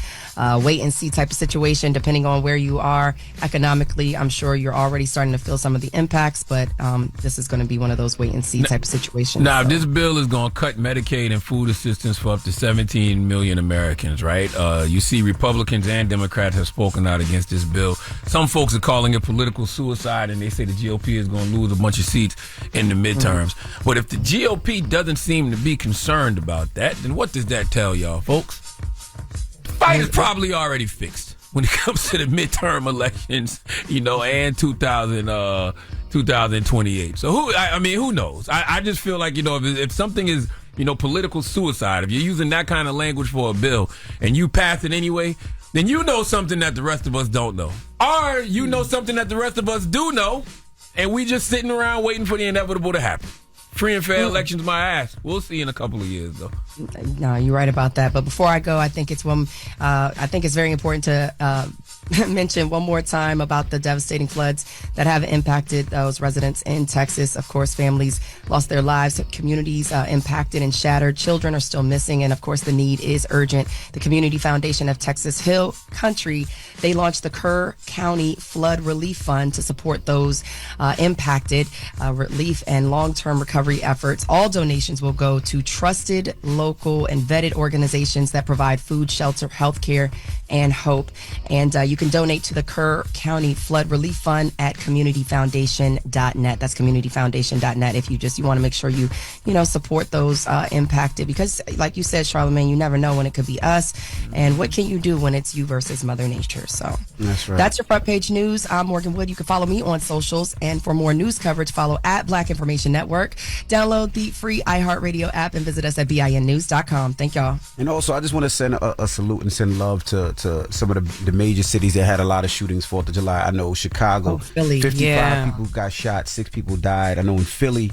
wait and see type of situation, depending on where you are economically. I'm sure you're already starting to feel some of the impacts, but this is going to be one of those wait and see type of situations. Now, if this bill is going going to cut Medicaid and food assistance for up to 17 million Americans, right? You see Republicans and Democrats have spoken out against this bill. Some folks are calling it political suicide, and they say the GOP is going to lose a bunch of seats in the midterms. But if the GOP doesn't seem to be concerned about that, then what does that tell y'all, folks? The fight is probably already fixed when it comes to the midterm elections, and 2028. So who knows? I just feel like, if something is, political suicide, if you're using that kind of language for a bill and you pass it anyway, then you know something that the rest of us don't know. Or you know something that the rest of us do know, and we just sitting around waiting for the inevitable to happen. Free and fair elections, my ass. We'll see in a couple of years, though. No, you're right about that. But before I go, I think it's very important to mention one more time about the devastating floods that have impacted those residents in Texas. Of course, families lost their lives, communities impacted and shattered. Children are still missing, and of course, the need is urgent. The Community Foundation of Texas Hill Country, they launched the Kerr County Flood Relief Fund to support those impacted relief and long-term recovery efforts. All donations will go to trusted, local, and vetted organizations that provide food, shelter, healthcare, and hope. And you can donate to the Kerr County Flood Relief Fund at communityfoundation.net. That's communityfoundation.net if you want to make sure you support those impacted, because like you said, Charlamagne, you never know when it could be us, and what can you do when it's you versus Mother Nature. So that's right. That's your front page news. I'm Morgan Wood. You can follow me on socials, and for more news coverage, follow at Black Information Network. Download the free iHeartRadio app and visit us at BINnews.com. Thank y'all. And also, I just want to send a salute and send love to some of the major cities that had a lot of shootings 4th of July. I know Chicago, Philly, 55 people got shot, 6 people died. I know in Philly,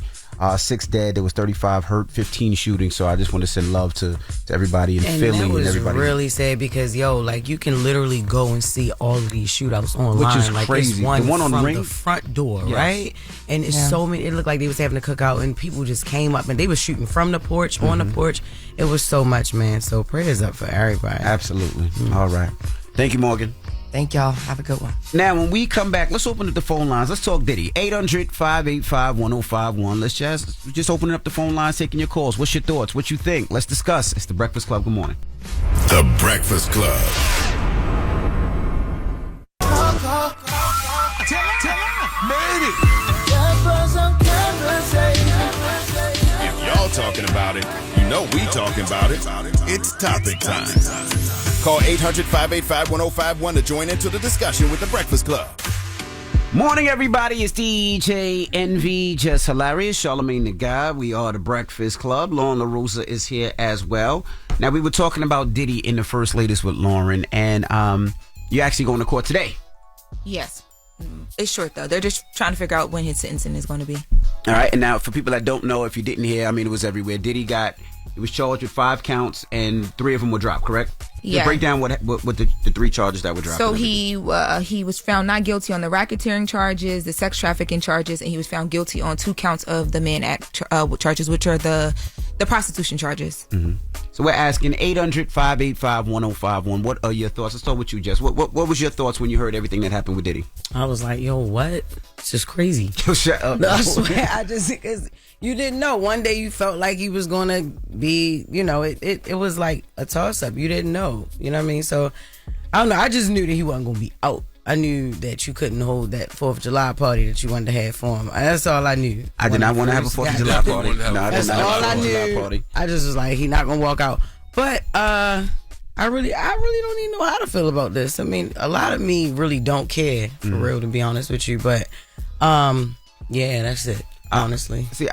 6 dead, there was 35 hurt, 15 shootings. So I just want to send love to everybody in Philly that was and everybody. Really sad because you can literally go and see all of these shootouts online, which is It's crazy. one on from Ring? the front door, Yes. right? And it's so many. It looked like they was having a cookout, and people just came up and they were shooting from the porch, on the porch. It was so much, man. So prayers up for everybody. Absolutely. All right. Thank you, Morgan. Thank y'all. Have a good one. Now, when we come back, let's open up the phone lines. Let's talk Diddy. 800-585-1051. Let's just opening up the phone lines, taking your calls. What's your thoughts? What you think? Let's discuss. It's The Breakfast Club. Good morning. The Breakfast Club. If y'all talking about it, you know we talking about it. It's topic time. Call 800-585-1051 to join into the discussion with The Breakfast Club. Morning, everybody. It's DJ NV, Jess Hilarious, Charlamagne the Guy. We are The Breakfast Club. Loren LoRosa is here as well. Now, we were talking about Diddy in the first latest with Loren, and you're actually going to court today. Yes. It's short, though. They're just trying to figure out when his sentencing is going to be. All right. And now, for people that don't know, if you didn't hear, it was everywhere. Diddy was charged with 5 counts, and 3 of them were dropped, correct? Yeah. Break down what the 3 charges that were dropped. So he was found not guilty on the racketeering charges, the sex trafficking charges, and he was found guilty on 2 counts of the Mann Act charges, which are the prostitution charges. Mm-hmm. So we're asking 800-585-1051. What are your thoughts? Let's start with you, Jess. What was your thoughts when you heard everything that happened with Diddy? I was like, yo, what? It's just crazy. Shut up. No, I swear, because you didn't know. One day you felt like he was going to be, it was like a toss-up. You didn't know. You know what I mean? So, I don't know. I just knew that he wasn't going to be out. I knew that you couldn't hold that 4th of July party that you wanted to have for him. That's all I knew. I did not want to have a 4th of July party. No, I did not all have a I 4th of July knew. party. I just was like, he not going to walk out. But I really don't even know how to feel about this. I mean, a lot of me really don't care, for real, to be honest with you. But, yeah, that's it, honestly. See,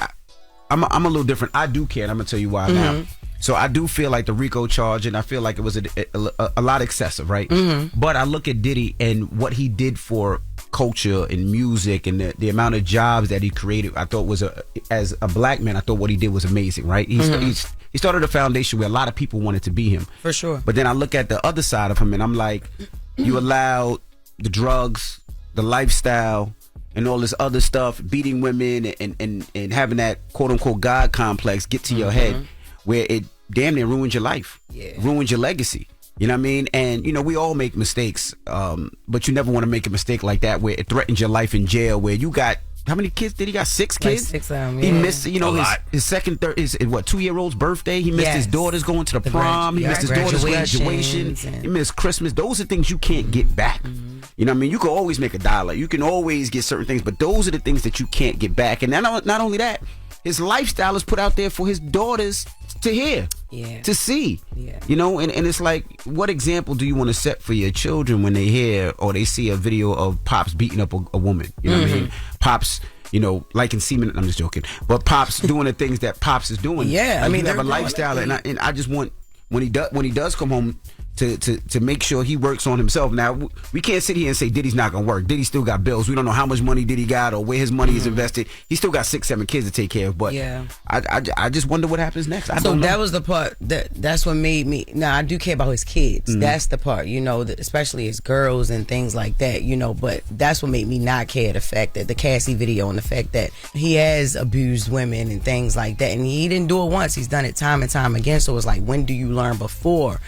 I'm a little different. I do care, and I'm going to tell you why now. So I do feel like the RICO charge, and I feel like it was a lot excessive, right? But I look at Diddy and what he did for culture and music and the amount of jobs that he created. I thought as a black man, I thought what he did was amazing, right? He started a foundation where a lot of people wanted to be him. For sure. But then I look at the other side of him, and I'm like, you allowed the drugs, the lifestyle, and all this other stuff, beating women and having that quote-unquote God complex get to your head, where it damn near ruins your life, ruins your legacy. You know what I mean? And, we all make mistakes, but you never want to make a mistake like that where it threatens your life in jail, where you got how many kids did he got? 6 Like kids. 6 of them. He Yeah. missed, his second, third, his 2-year-old's birthday. He missed his daughter's going to the prom. He missed his daughter's graduation. He missed Christmas. Those are things you can't get back. You know what I mean? You can always make $1. You can always get certain things, but those are the things that you can't get back. And not only that, his lifestyle is put out there for his daughters to hear, to see. You know, and it's like, what example do you want to set for your children when they hear or they see a video of Pops beating up a woman? You know what I mean? Pops, liking semen. I'm just joking. But Pops doing the things that Pops is doing. Yeah, like, I mean, they have a lifestyle, and I just want when he does come home to make sure he works on himself. Now, we can't sit here and say Diddy's not going to work. Diddy still got bills. We don't know how much money Diddy got or where his money is invested. He still got 6-7 kids to take care of. But I just wonder what happens next. I don't know. That was the part that's what made me. Now, I do care about his kids. That's the part, especially his girls and things like that, but that's what made me not care, the fact that the Cassie video and the fact that he has abused women and things like that. And he didn't do it once. He's done it time and time again. So it's like, when do you learn before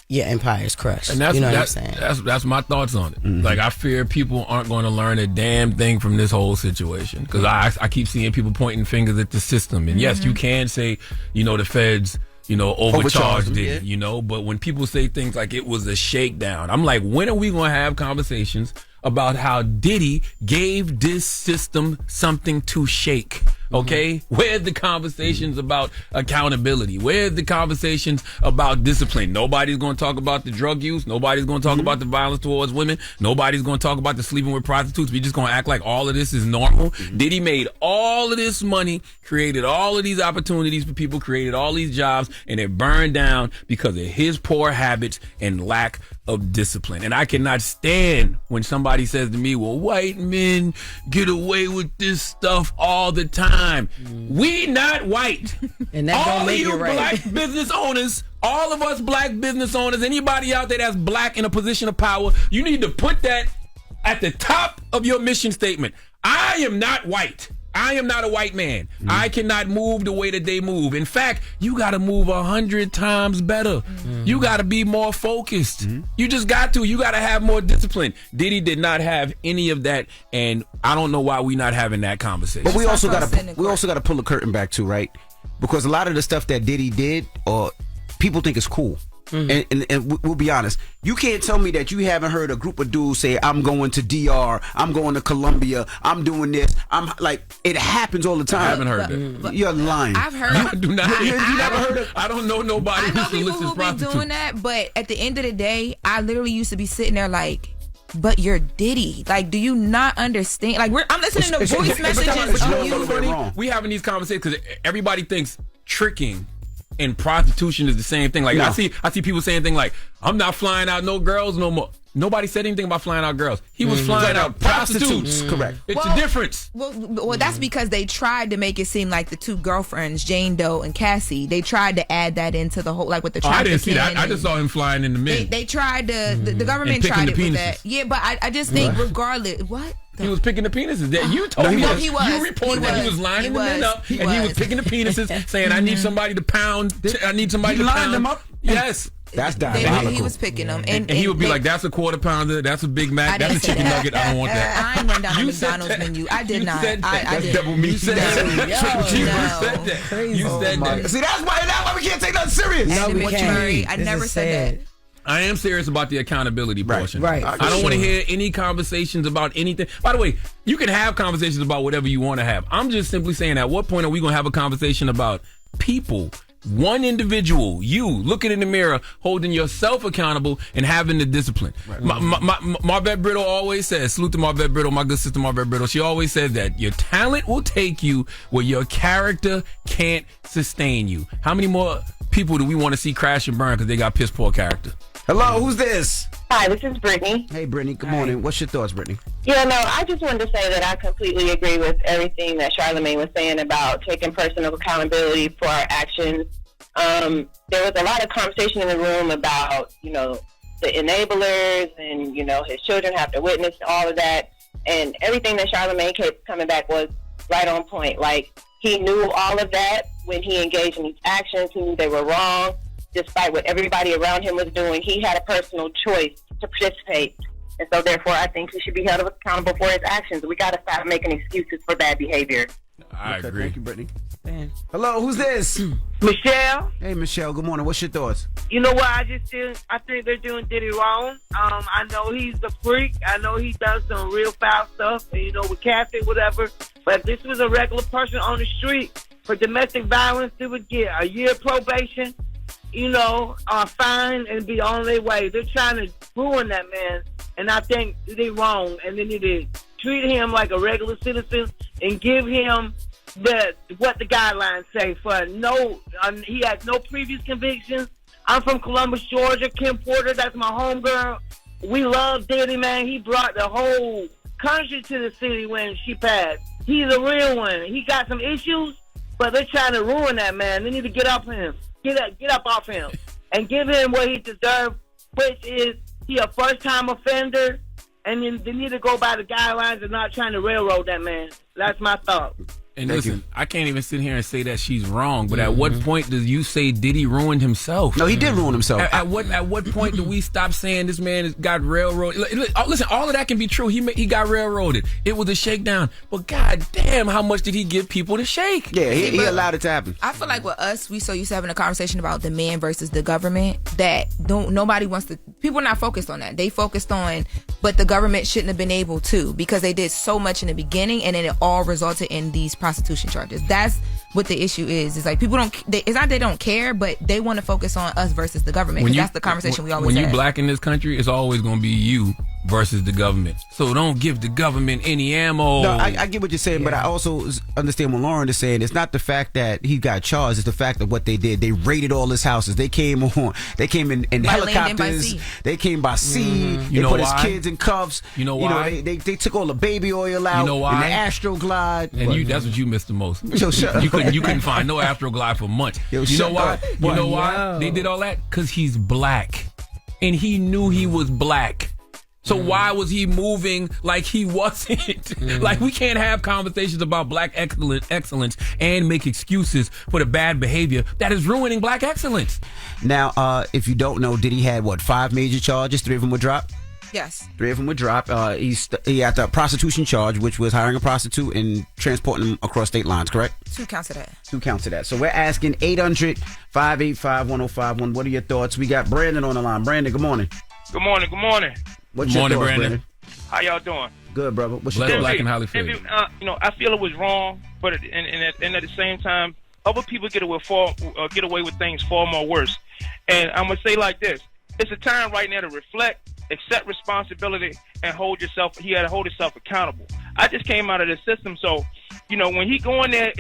your empire's crushed? And that's, what I'm saying? That's my thoughts on it. Like, I fear people aren't going to learn a damn thing from this whole situation, because I keep seeing people pointing fingers at the system. And yes, you can say, the feds, overcharged Diddy, but when people say things like it was a shakedown, I'm like, when are we going to have conversations about how Diddy gave this system something to shake? Okay? Where's the conversations about accountability? Where's the conversations about discipline? Nobody's going to talk about the drug use. Nobody's going to talk about the violence towards women. Nobody's going to talk about the sleeping with prostitutes. We're just going to act like all of this is normal. Diddy made all of this money, created all of these opportunities for people, created all these jobs, and it burned down because of his poor habits and lack of discipline. And I cannot stand when somebody says to me, well, white men get away with this stuff all the time. We not white. And that all don't make of you it right. black business owners, all of us black business owners, anybody out there that's black in a position of power, you need to put that at the top of your mission statement. I am not white. I am not a white man. I cannot move the way that they move. In fact, you got to move 100 times better. You got to be more focused. You just got to. You got to have more discipline. Diddy did not have any of that, and I don't know why we not having that conversation. But we also got to pull the curtain back too, right? Because a lot of the stuff that Diddy did, or people think is cool. And we'll be honest, you can't tell me that you haven't heard a group of dudes say, I'm going to DR, I'm going to Colombia, I'm doing this. I'm like, it happens all the time. I haven't heard that. You're lying. I've heard. I do not. You never heard of? I don't know nobody I know who people solicits who be prostitutes. doing that, but at the end of the day, I literally used to be sitting there like, but you're Diddy. Like, do you not understand? Like, I'm listening to voice messages of you. We having these conversations because everybody thinks tricking and prostitution is the same thing. Like, I see people saying things like, I'm not flying out no girls no more. Nobody said anything about flying out girls. He was flying out prostitutes. Correct. It's a difference. Well, that's because they tried to make it seem like the two girlfriends, Jane Doe and Cassie, they tried to add that into the whole, like with the trafficking. I didn't see that. I just saw him flying in the men. They tried to, the government tried it with that. Yeah, but I just think regardless, what? He was picking the penises. You told me that. You reported that he was lining the men up, and he was picking the penises, saying, I need somebody to pound. I need somebody to pound. Lined them up? Yes. That's diabolical. He was picking them. And he would be like, that's a quarter pounder, that's a Big Mac, that's a chicken nugget, I don't want that. I ain't run down the McDonald's menu. I did not. I did. Double meat. You said that. You said that. See, that's why we can't take that serious. I never said that. I am serious about the accountability portion. Right. I don't want to hear any conversations about anything. By the way, you can have conversations about whatever you want to have. I'm just simply saying, at what point are we going to have a conversation about people? One individual, you looking in the mirror, holding yourself accountable and having the discipline. Right. Marvette Brittle always says, salute to Marvette Brittle, my good sister Marvette Brittle. She always said that your talent will take you where your character can't sustain you. How many more people do we want to see crash and burn because they got piss poor character? Hello, who's this? Hi, this is Brittany. Hey, Brittany. Good morning. What's your thoughts, Brittany? Yeah, no, I just wanted to say that I completely agree with everything that Charlamagne was saying about taking personal accountability for our actions. There was a lot of conversation in the room about, the enablers and, his children have to witness all of that. And everything that Charlamagne kept coming back was right on point. Like, he knew all of that when he engaged in these actions. He knew they were wrong. Despite what everybody around him was doing, he had a personal choice to participate. And so, therefore, I think he should be held accountable for his actions. We got to stop making excuses for bad behavior. I agree. Thank you, Brittany. Hello, who's this? Michelle. Hey, Michelle. Good morning. What's your thoughts? You know what? I think they're doing Diddy wrong. I know he's a freak. I know he does some real foul stuff, and, with Kathy, whatever. But if this was a regular person on the street for domestic violence, they would get a year probation, fine, and be on their way. They're trying to ruin that man, and I think they're wrong. And they need to treat him like a regular citizen and give him what the guidelines say for he has no previous convictions. I'm from Columbus, Georgia. Kim Porter, that's my homegirl. We love Diddy, man. He brought the whole country to the city when she passed. He's a real one. He got some issues, but they're trying to ruin that man. They need to get up him. Get up off him and give him what he deserves, which is he a first-time offender, and then they need to go by the guidelines and not trying to railroad that man. That's my thought. And listen, I can't even sit here and say that she's wrong, but at what point do you say Diddy ruined himself? No, he did ruin himself. At what point do we stop saying this man got railroaded? Listen, all of that can be true. He got railroaded. It was a shakedown. But god damn, how much did he give people to shake? Yeah, he allowed it to happen. I feel like with us, we so used to having a conversation about the man versus the government that nobody wants to. People are not focused on that. They focused on, but the government shouldn't have been able to because they did so much in the beginning, and then it all resulted in these prostitution charges. That's what the issue is. It's like people it's not they don't care, but they want to focus on us versus the government. That's the conversation we always have. When you black in this country, it's always going to be you versus the government. So don't give the government any ammo. No, I get what you're saying, but I also understand what Loren is saying. It's not the fact that he got charged. It's the fact of what they did. They raided all his houses. They came in helicopters. They came by sea. They put his kids in cuffs. You know why? They took all the baby oil out. You know why? And the Astroglide. And that's what you missed the most. Yo, you couldn't find no Astroglide for months. You know why? You know why they did all that? Because he's black. And he knew he was black. So why was he moving like he wasn't? Like, we can't have conversations about black excellence and make excuses for the bad behavior that is ruining black excellence. Now, if you don't know, Diddy had 5 major charges? 3 of them were dropped? Yes. 3 of them were dropped. He had the prostitution charge, which was hiring a prostitute and transporting them across state lines, correct? 2 counts of that. 2 counts of that. So we're asking 800-585-1051. What are your thoughts? We got Brandon on the line. Brandon, good morning. Good morning. Good morning. What's your thoughts, Brandon? How y'all doing? Good, brother. What's your thoughts? thoughts? Black and highly favored. I feel it was wrong, but at the same time, other people get away with things far more worse. And I'm gonna say like this: it's a time right now to reflect, accept responsibility, and he had to hold himself accountable. I just came out of the system, so when he go in there,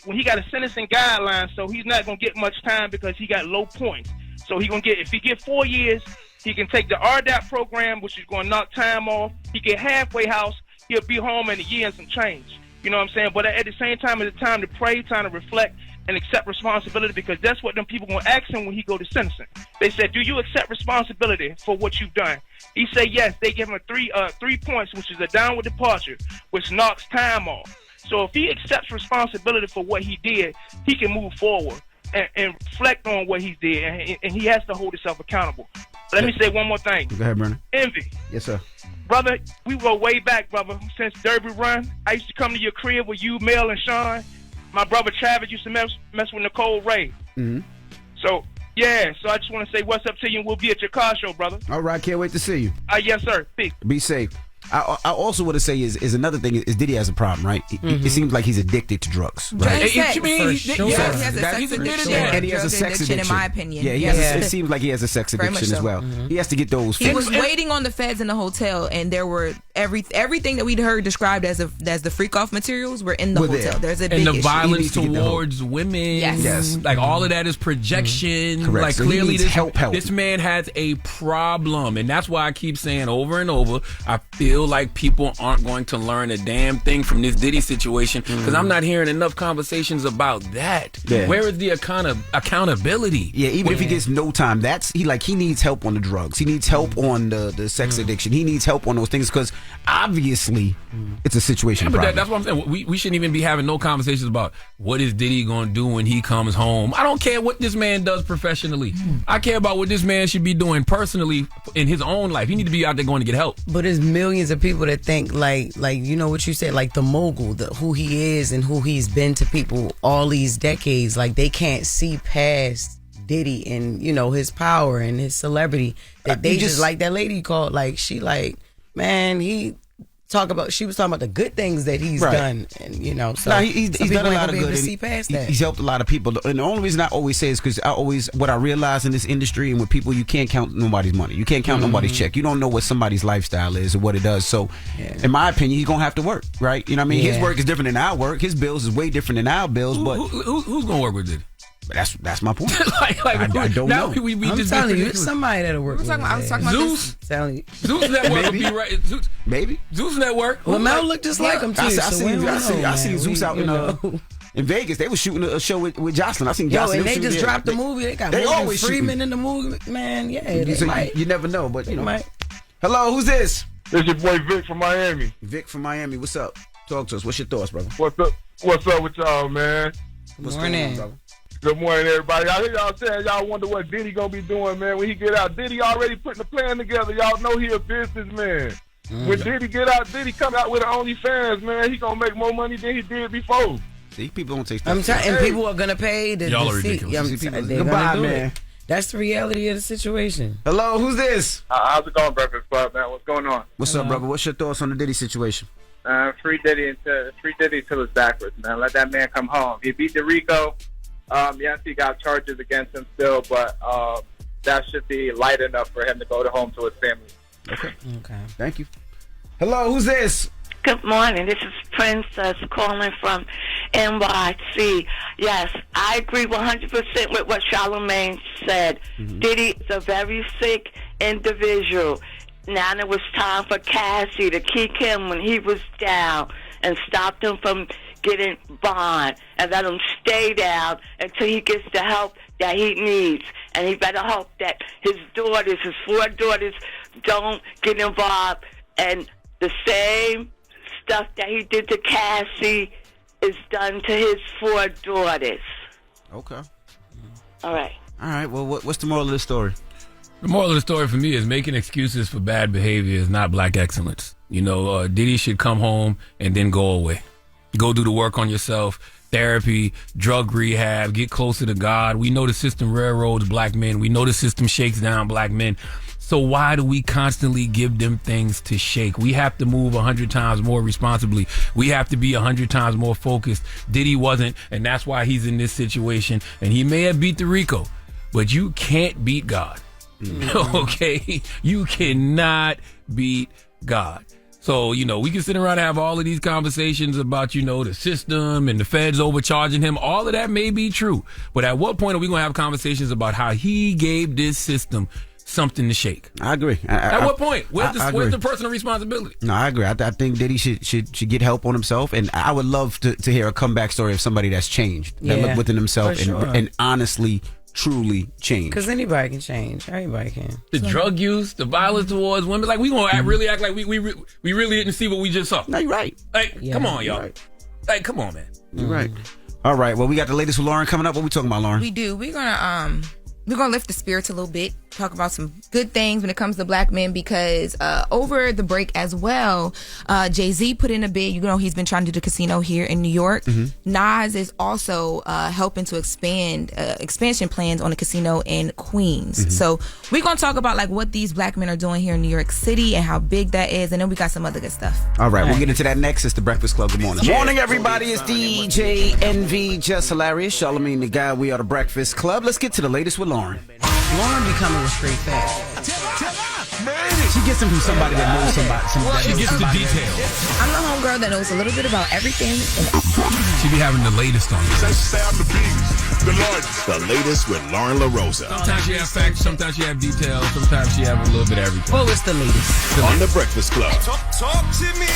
when he got a sentencing guideline, so he's not gonna get much time because he got low points. So if he get 4 years. He can take the RDAP program, which is going to knock time off. He get halfway house. He'll be home in a year and some change. You know what I'm saying? But at the same time, it's a time to pray, time to reflect, and accept responsibility, because that's what them people going to ask him when he go to sentencing. They said, do you accept responsibility for what you've done? He said yes. They give him 3 points, which is a downward departure, which knocks time off. So if he accepts responsibility for what he did, he can move forward and reflect on what he did, and he has to hold himself accountable. Let me say one more thing. Go ahead, Brandon. Envy. Yes, sir. Brother, we go way back, brother. Since Derby Run, I used to come to your crib with you, Mel, and Sean. My brother Travis used to mess with Nicole Ray. Mm-hmm. So I just want to say what's up to you, and we'll be at your car show, brother. All right, can't wait to see you. Yes, sir. Peace. Be safe. I also want to say is another thing is Diddy has a problem, right? It seems like he's addicted to drugs, right? He has a sex addiction, in my opinion. Yeah, it seems like he has a sex addiction as well. He has to get those fixed. He was waiting on the feds in the hotel, and there were everything that we'd heard described as the freak off materials were in the hotel. There's a big and the issue. violence towards women. Yes. Like all of that is projection. Correct. Like So clearly help. This man has a problem, and that's why I keep saying over and over, I feel like people aren't going to learn a damn thing from this Diddy situation, because I'm not hearing enough conversations about that. Yeah. Where is the accountability? Yeah, even if he gets no time, he needs help on the drugs. He needs help on the sex addiction. He needs help on those things, because obviously it's a situation. Yeah, but that's what I'm saying. We shouldn't even be having no conversations about what is Diddy going to do when he comes home. I don't care what this man does professionally. I care about what this man should be doing personally in his own life. He need to be out there going to get help. But there's millions of people that think like you know what you said, like the mogul, who he is and who he's been to people all these decades. Like they can't see past Diddy and his power and his celebrity. That they just like that lady called. Like she like. Man, she was talking about the good things that he's done, and so he's done a lot of good. See past that. He's helped a lot of people, and the only reason I always say is because what I realize in this industry and with people, you can't count nobody's money, you can't count nobody's check. You don't know what somebody's lifestyle is or what it does. So, in my opinion, he's gonna have to work, right? You know what I mean? His work is different than our work. His bills is way different than our bills. But who's gonna work with it? But that's my point. I don't know. I'm just telling you, it's somebody that'll work. I was talking about Zeus. Telling Zeus Network will be right. Maybe Zeus Network. Lamel looked just like him too. I seen Zeus out in Vegas. They were shooting a show with Jocelyn. I seen Jocelyn. And they just dropped the movie. They got Morgan Freeman in the movie. Man, you never know, but Hello, who's this? This your boy Vic from Miami. Vic from Miami. What's up? Talk to us. What's your thoughts, brother? What's up with y'all, man? What's going on, brother? Good morning, everybody. I hear y'all saying y'all wonder what Diddy gonna be doing, man, when he get out. Diddy already putting the plan together. Y'all know he a businessman. When Diddy get out, Diddy come out with an OnlyFans, man. He gonna make more money than he did before. See, people don't take stuff. And people are gonna pay the y'all are ridiculous. Goodbye, man. That's the reality of the situation. Hello, who's this? How's it going, Breakfast Club, man? What's going on? What's up, brother? What's your thoughts on the Diddy situation? Free Diddy till it's backwards, man. Let that man come home. He beat the Rico. Yes, he got charges against him still, but that should be light enough for him to go home to his family. Okay. Thank you. Hello, who's this? Good morning. This is Princess calling from NYC. Yes, I agree 100% with what Charlamagne said. Diddy is a very sick individual. Now it was time for Cassie to kick him when he was down and stop him from getting bond and let him stay down until he gets the help that he needs. And he better hope that his 4 daughters, don't get involved. And the same stuff that he did to Cassie is done to his 4 daughters. Okay. All right. Well, what's the moral of the story? The moral of the story for me is making excuses for bad behavior is not black excellence. Diddy should come home and then go away. Go do the work on yourself, therapy, drug rehab, get closer to God. We know the system railroads black men. We know the system shakes down black men. So why do we constantly give them things to shake? We have to move 100 times more responsibly. We have to be 100 times more focused. Diddy wasn't, and that's why he's in this situation. And he may have beat the Rico, but you can't beat God. Okay? You cannot beat God. So, we can sit around and have all of these conversations about, the system and the feds overcharging him. All of that may be true. But at what point are we going to have conversations about how he gave this system something to shake? I agree. At what point? Where's the personal responsibility? No, I agree. I think Diddy should get help on himself. And I would love to hear a comeback story of somebody that's changed, that looked within himself and honestly truly change. Because anybody can change. Everybody can. The drug use, the violence towards women. Like, we going to really act like we really didn't see what we just saw. No, you're right. Like, come on, y'all. Right. Like, come on, man. You're right. All right. Well, we got the latest with Loren coming up. What we talking about, Loren? We do. We're gonna lift the spirits a little bit, talk about some good things when it comes to black men, because over the break as well, Jay-Z put in a bid. He's been trying to do the casino here in New York. Nas is also helping to expansion plans on the casino in Queens. So we're gonna talk about what these black men are doing here in New York City and how big that is, and then we got some other good stuff. All right, we'll get into that next. It's the Breakfast Club. Good morning. Morning, everybody. It's DJ NV, Jess Hilarious, Charlamagne the Guy. We are the Breakfast Club. Let's get to the latest with Loren. Loren be coming with straight facts. She gets them from somebody that knows somebody. She gets the details. I'm the homegirl that knows a little bit about everything. She be having the latest on you. The latest with Loren LoRosa. Sometimes she have facts, sometimes she have details, sometimes she have a little bit of everything. Well, it's the latest. On the Breakfast Club. Talk to me.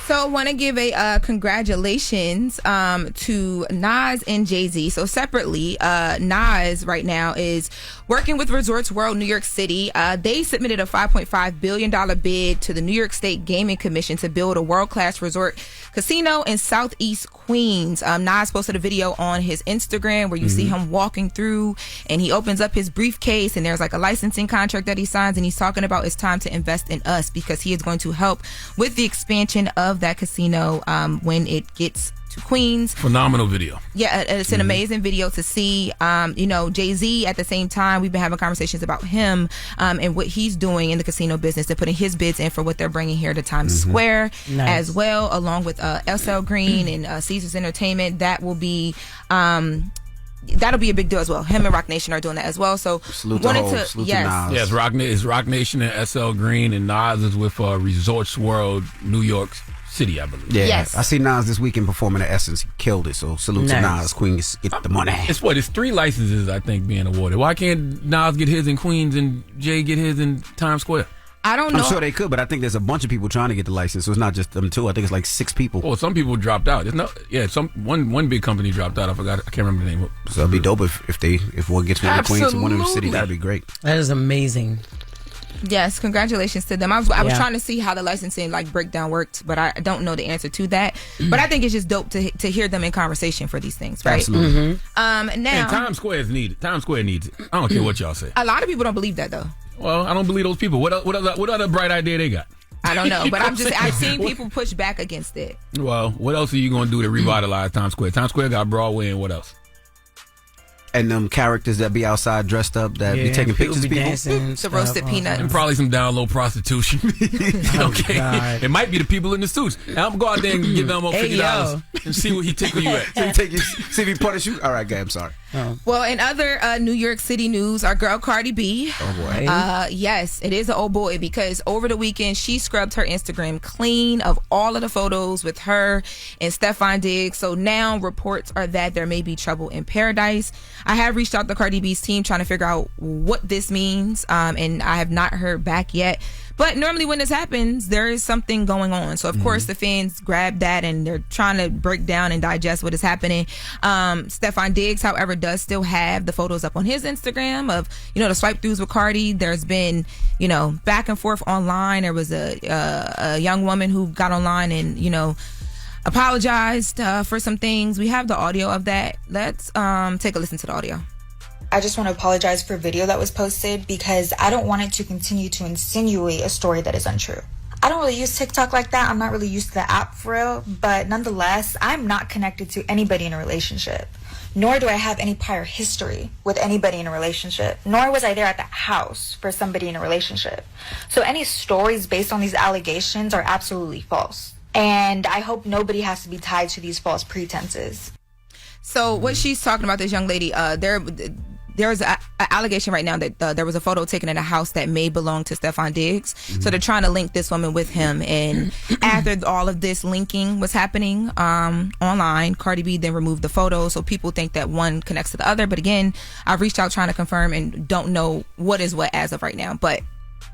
So I want to give a congratulations to Nas and Jay-Z. So separately, Nas right now is working with Resorts World New York City. They submitted a $5.5 billion bid to the New York State Gaming Commission to build a world-class resort casino in Southeast Queens. Nas posted a video on his Instagram where you see him walking through, and he opens up his briefcase, and there's like a licensing contract that he signs, and he's talking about it's time to invest in us because he is going to help with the expansion of that casino when it gets to Queens. Phenomenal video. Yeah, it's an amazing video to see. Jay-Z at the same time, we've been having conversations about him and what he's doing in the casino business and putting his bids in for what they're bringing here to Times Square as well, along with SL Green and Caesars Entertainment. That will be that'll be a big deal as well. Him and Rock Nation are doing that as well. So salute to Nas. Yes, Rock Nation and SL Green, and Nas is with Resorts World New York City, I believe. Yeah, yes. I see Nas this weekend performing at Essence. He killed it. So salute to Nas. Queens get the money. It's 3 licenses I think being awarded. Why can't Nas get his in Queens and Jay get his in Times Square? I don't know. I'm sure they could, but I think there's a bunch of people trying to get the license, so it's not just them two. I think it's like 6 people. Oh, some people dropped out. One big company dropped out. I can't remember the name. So it'd be dope if one gets one in Queens and one in the city. That'd be great. That is amazing. Yes, congratulations to them. I was trying to see how the licensing breakdown worked, but I don't know the answer to that. But I think it's just dope to hear them in conversation for these things, right? Absolutely. Now, and Times Square is needed. Times Square needs it. I don't care what y'all say. A lot of people don't believe that though. Well, I don't believe those people. What other bright idea they got? I don't know, but I've seen people push back against it. Well, what else are you going to do to revitalize Times Square? Times Square got Broadway, and what else? And them characters that be outside dressed up that be taking pictures of people. The roasted peanut. And probably some down low prostitution. Okay. It might be the people in the suits. Now I'm going to go out there and give them $50 and see what he tickle you at. See if he punish you. All right, guy, I'm sorry. Well, in other New York City news, our girl Cardi B. Oh boy. Yes, it is an old boy because over the weekend she scrubbed her Instagram clean of all of the photos with her and Stefan Diggs. So now reports are that there may be trouble in paradise. I have reached out to Cardi B's team trying to figure out what this means, and I have not heard back yet. But normally when this happens, there is something going on. So, of course, the fans grab that and they're trying to break down and digest what is happening. Stefan Diggs, however, does still have the photos up on his Instagram of, the swipe throughs with Cardi. There's been, back and forth online. There was a young woman who got online and, apologized for some things. We have the audio of that. Let's take a listen to the audio. I just want to apologize for a video that was posted because I don't want it to continue to insinuate a story that is untrue. I don't really use TikTok like that. I'm not really used to the app for real, but nonetheless, I'm not connected to anybody in a relationship. Nor do I have any prior history with anybody in a relationship. Nor was I there at the house for somebody in a relationship. So any stories based on these allegations are absolutely false. And I hope nobody has to be tied to these false pretenses. So what she's talking about, this young lady, there's an allegation right now that there was a photo taken in a house that may belong to Stefan Diggs. So they're trying to link this woman with him. And after all of this linking was happening online, Cardi B then removed the photo. So people think that one connects to the other. But again, I've reached out trying to confirm and don't know what is what as of right now. But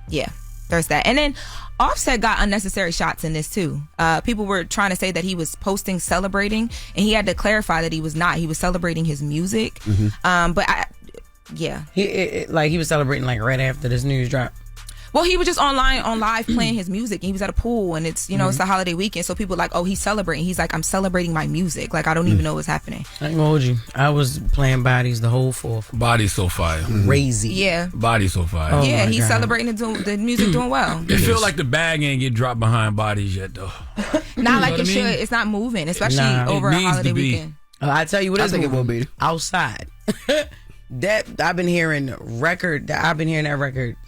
yeah, there's that. And then Offset got unnecessary shots in this too. People were trying to say that he was posting celebrating, and he had to clarify that he was not. He was celebrating his music. He was celebrating right after this news drop. Well, he was just on live playing his music. He was at a pool, and it's it's the holiday weekend, so people are he's celebrating. He's like, I'm celebrating my music. I don't even know what's happening. I ain't gonna hold you. I was playing Bodies the whole 4th. Body's so fire. Crazy. Yeah. Body's so fire. Oh yeah, he's God. celebrating the music doing well. It feel like the bag ain't get dropped behind Bodies yet, though. Not like it should. It's not moving, especially over a holiday weekend. I tell you what, I think it will be outside. That I've been hearing that record.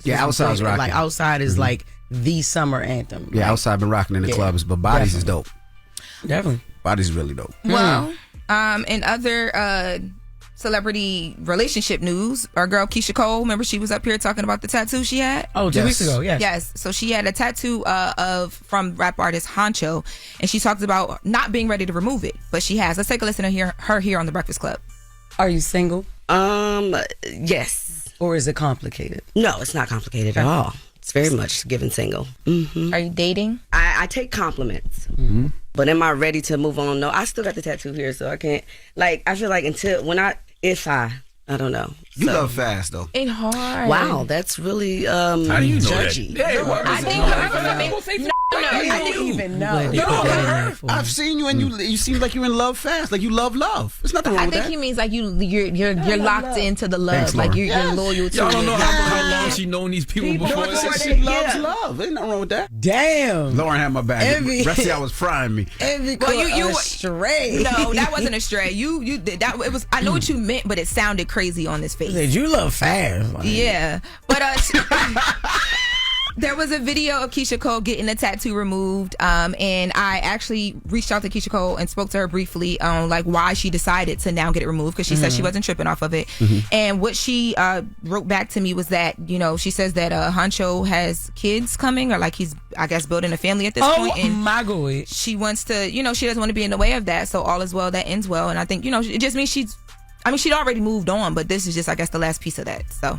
Yeah, Outside's rocking. Outside is the summer anthem. Yeah, Outside been rocking in the clubs, but Bodies is dope. Definitely. Bodies is really dope. Well, in other celebrity relationship news, our girl Keisha Cole, remember she was up here talking about the tattoo she had? Oh, 2 weeks ago, yes. Yes. So she had a tattoo from rap artist Honcho, and she talked about not being ready to remove it, but she has. Let's take a listen to her here on The Breakfast Club. Are you single? Yes. Or is it complicated? No, it's not complicated at all. It's very much given single. Are you dating? I take compliments. But am I ready to move on? No, I still got the tattoo here, so I can't. Like, I feel like I don't know. You love fast, though. Ain't hard. Wow, that's really How do you know judgy. that? I didn't even know. I've seen you, and you seem like you're in love fast. Like you love love. There's nothing wrong with that. I think he means like you're locked into the love. Thanks, like Loren. you're loyal to Y'all don't it. know how long she known these people before. She loves love. Ain't nothing wrong with that. Damn. Loren had my back. Envy. Rest of y'all was frying me. You were stray. No, that wasn't a stray. You did that. It was. I know what you meant, but it sounded crazy on this face. You love fast. Like. Yeah, but there was a video of Keisha Cole getting a tattoo removed, and I actually reached out to Keisha Cole and spoke to her briefly on like why she decided to now get it removed, because she said she wasn't tripping off of it. And what she wrote back to me was that, she says that Honcho has kids coming, or like he's, I guess, building a family at this point. And my God. she wants to, she doesn't want to be in the way of that. So all is well that ends well. And I think, it just means she'd already moved on, but this is just, I guess, the last piece of that. So,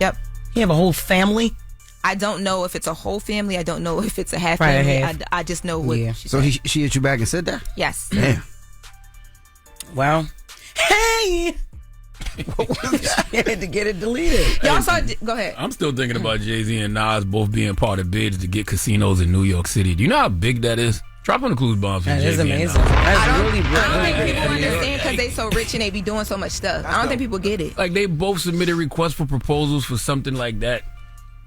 yep. You have a whole family? I don't know if it's a whole family. I don't know if it's a half Probably family. half. I just know what she So said. she hit you back and said that? Yes. Damn. Well, hey! You had to get it deleted. Y'all saw. Go ahead. I'm still thinking about Jay-Z and Nas both being part of bids to get casinos in New York City. Do you know how big that is? Drop on the clues bombs. That is amazing. I don't think people understand because they so rich and they be doing so much stuff. I don't think people get it. Like, they both submitted requests for proposals for something like that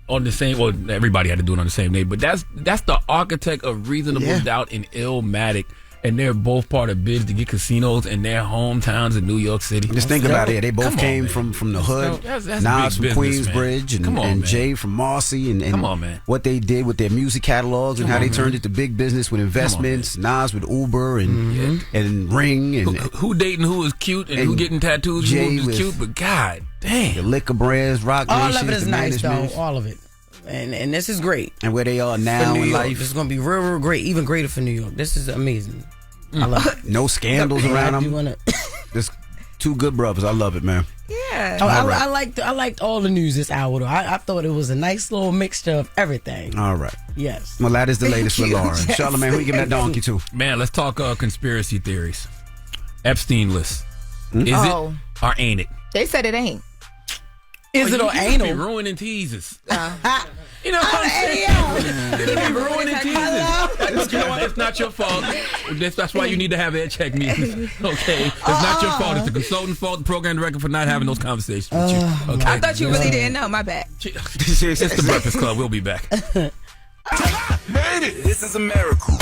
on the same. Well, everybody had to do it on the same day, but that's the architect of Reasonable Doubt and Illmatic. And they're both part of bids to get casinos in their hometowns in New York City. Just think about it. They both came from the hood. That's Nas big from business, Queensbridge man. and Jay from Marcy. And Come on, man. What they did with their music catalogs and how they turned it to big business with investments. Nas with Uber and Ring. And who dating who is cute and who getting tattoos Jay is cute, but god damn. The liquor brands, Rock All Nation, of it is the nice, though. management. All of it. And this is great. And where they are now for New in York. life. This is going to be real, real great. Even greater for New York. This is amazing. I love it. No scandals around them. Just two good brothers. I love it, man. Yeah. I liked all the news this hour, though. I thought it was a nice little mixture of everything. All right. Yes. Well, that is the latest with you, Loren. Jess. Charlamagne, who you give that donkey to? Man, let's talk conspiracy theories. Epstein list. Is it or ain't it? They said it ain't. Is it or ain't it? it? Ruining teasers. You know what I'm saying? You be ruining teasers. You know what? It's not your fault. That's why you need to have air check meetings. Okay? It's not your fault. It's the consultant's fault, the program director, for not having those conversations with you. Okay? I thought you really didn't know. My bad. It's the Breakfast Club. We'll be back. Made it. This is a miracle.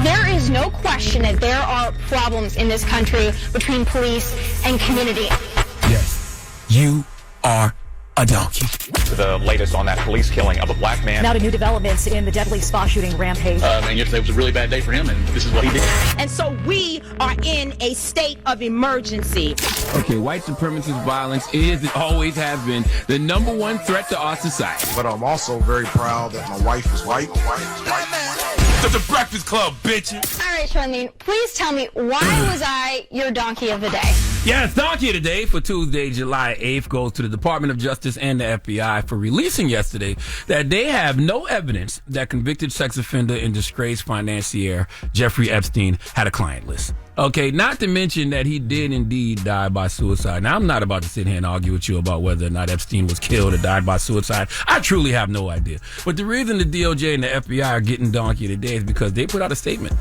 There is no question that there are problems in this country between police and community. Yes, you are a donkey. The latest on that police killing of a black man. Now to new developments in the deadly spa shooting rampage. And yesterday was a really bad day for him, and this is what he did. And so we are in a state of emergency. Okay, white supremacist violence is and always has been the number one threat to our society. But I'm also very proud that my wife is white. The Breakfast Club, bitches. All right, Charlamagne, please tell me, why was I your donkey of the day? Yes, donkey today for Tuesday, July 8th goes to the Department of Justice and the FBI for releasing yesterday that they have no evidence that convicted sex offender and disgraced financier Jeffrey Epstein had a client list. Okay, not to mention that he did indeed die by suicide. Now, I'm not about to sit here and argue with you about whether or not Epstein was killed or died by suicide. I truly have no idea. But the reason the DOJ and the FBI are getting donkey today is because they put out a statement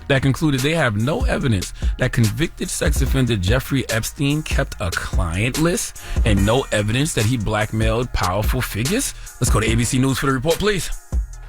that concluded they have no evidence that convicted sex offender Jeffrey Epstein kept a client list and no evidence that he blackmailed powerful figures. Let's go to ABC News for the report, please.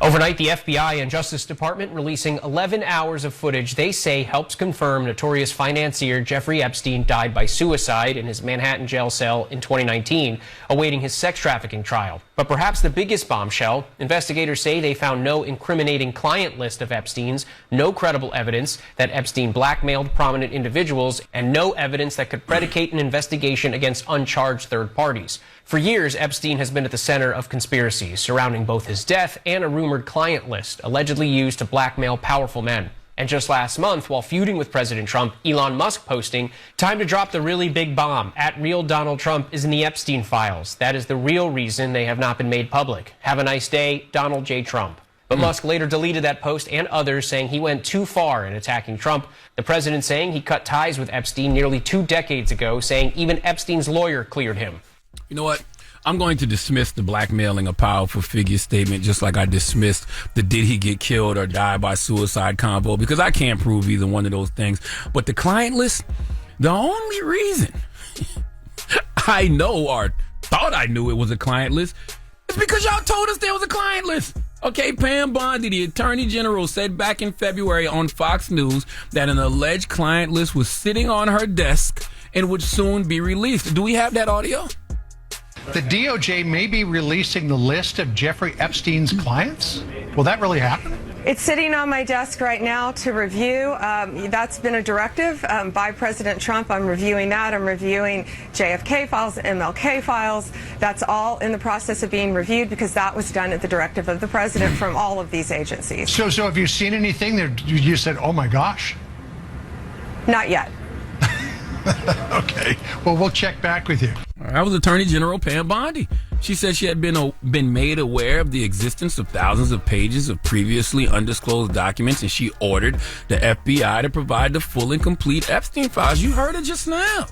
Overnight, the FBI and Justice Department releasing 11 hours of footage they say helps confirm notorious financier Jeffrey Epstein died by suicide in his Manhattan jail cell in 2019, awaiting his sex trafficking trial. But perhaps the biggest bombshell, investigators say they found no incriminating client list of Epstein's, no credible evidence that Epstein blackmailed prominent individuals, and no evidence that could predicate an investigation against uncharged third parties. For years, Epstein has been at the center of conspiracies surrounding both his death and a rumored client list allegedly used to blackmail powerful men. And just last month, while feuding with President Trump, Elon Musk posting, "Time to drop the really big bomb. At real Donald Trump is in the Epstein files. That is the real reason they have not been made public. Have a nice day, Donald J. Trump." But Musk later deleted that post and others, saying he went too far in attacking Trump. The president saying he cut ties with Epstein nearly 2 decades ago, saying even Epstein's lawyer cleared him. You know what? I'm going to dismiss the blackmailing a powerful figure statement just like I dismissed the did he get killed or die by suicide convo, because I can't prove either one of those things. But the client list, the only reason I know or thought I knew it was a client list is because y'all told us there was a client list. Okay, Pam Bondi, the Attorney General, said back in February on Fox News that an alleged client list was sitting on her desk and would soon be released. Do we have that audio? The DOJ may be releasing the list of Jeffrey Epstein's clients? Will that really happen? It's sitting on my desk right now to review. That's been a directive by President Trump. I'm reviewing that. I'm reviewing JFK files, MLK files. That's all in the process of being reviewed because that was done at the directive of the president from all of these agencies. So have you seen anything that you said, oh my gosh? Not yet. Okay. Well, we'll check back with you. That was Attorney General Pam Bondi. She said she had been made aware of the existence of thousands of pages of previously undisclosed documents, and she ordered the FBI to provide the full and complete Epstein files. You heard it just now.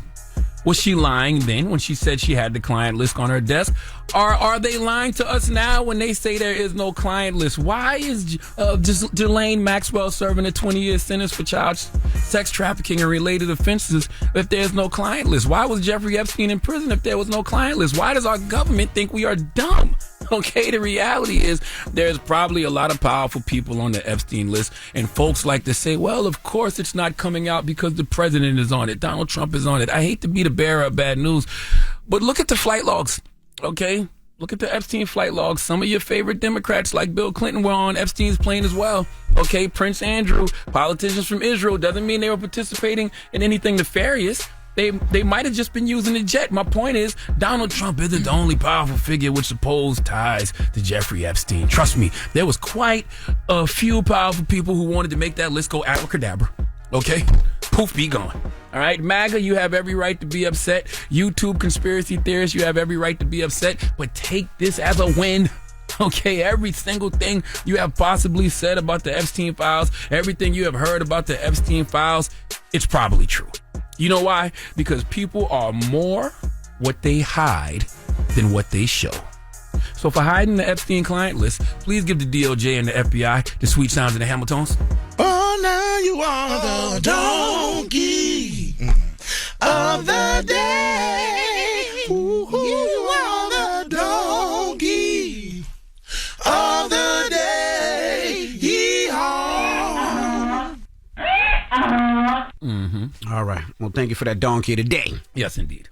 Was she lying then when she said she had the client list on her desk? Or are they lying to us now when they say there is no client list? Why is Ghislaine Maxwell serving a 20-year sentence for child sex trafficking and related offenses if there's no client list? Why was Jeffrey Epstein in prison if there was no client list? Why does our government think we are dumb? Okay, the reality is there's probably a lot of powerful people on the Epstein list, and folks like to say, well, of course it's not coming out because the president is on it. Donald Trump is on it. I hate to be the bearer of bad news, but look at the flight logs, okay? Look at the Epstein flight logs. Some of your favorite Democrats like Bill Clinton were on Epstein's plane as well. Okay, Prince Andrew, politicians from Israel, doesn't mean they were participating in anything nefarious. They might have just been using the jet. My point is, Donald Trump isn't the only powerful figure with supposed ties to Jeffrey Epstein. Trust me, there was quite a few powerful people who wanted to make that list go abracadabra. Okay? Poof, be gone. All right? MAGA, you have every right to be upset. YouTube conspiracy theorists, you have every right to be upset. But take this as a win. Okay, every single thing you have possibly said about the Epstein files, everything you have heard about the Epstein files, it's probably true. You know why? Because people are more what they hide than what they show. So for hiding the Epstein client list, please give the DOJ and the FBI the sweet sounds of the Hamiltons. Oh, now you are the donkey of the day. Ooh, you are the donkey of the day. Yee-haw. All right. Well, thank you for that donkey today. Yes, indeed.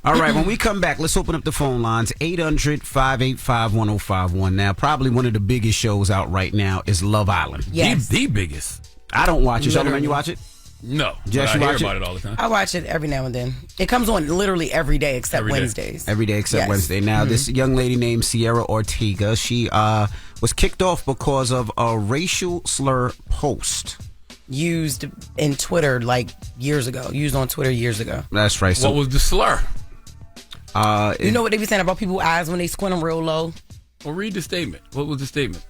All right. When we come back, let's open up the phone lines. 800-585-1051. Now, probably one of the biggest shows out right now is Love Island. Yes. The biggest. I don't watch it. Charlamagne, you watch it? No. Jess, I you hear watch about it? it all the time. I watch it every now and then. It comes on literally every day except Every day. Wednesdays. Every day except Yes. Wednesday. Now, this young lady named Sierra Ortega, she was kicked off because of a racial slur post. Used in Twitter like years ago. Used on Twitter years ago. That's right. So, what was the slur? You know what they be saying about people's eyes when they squint them real low? Well, read the statement. What was the statement?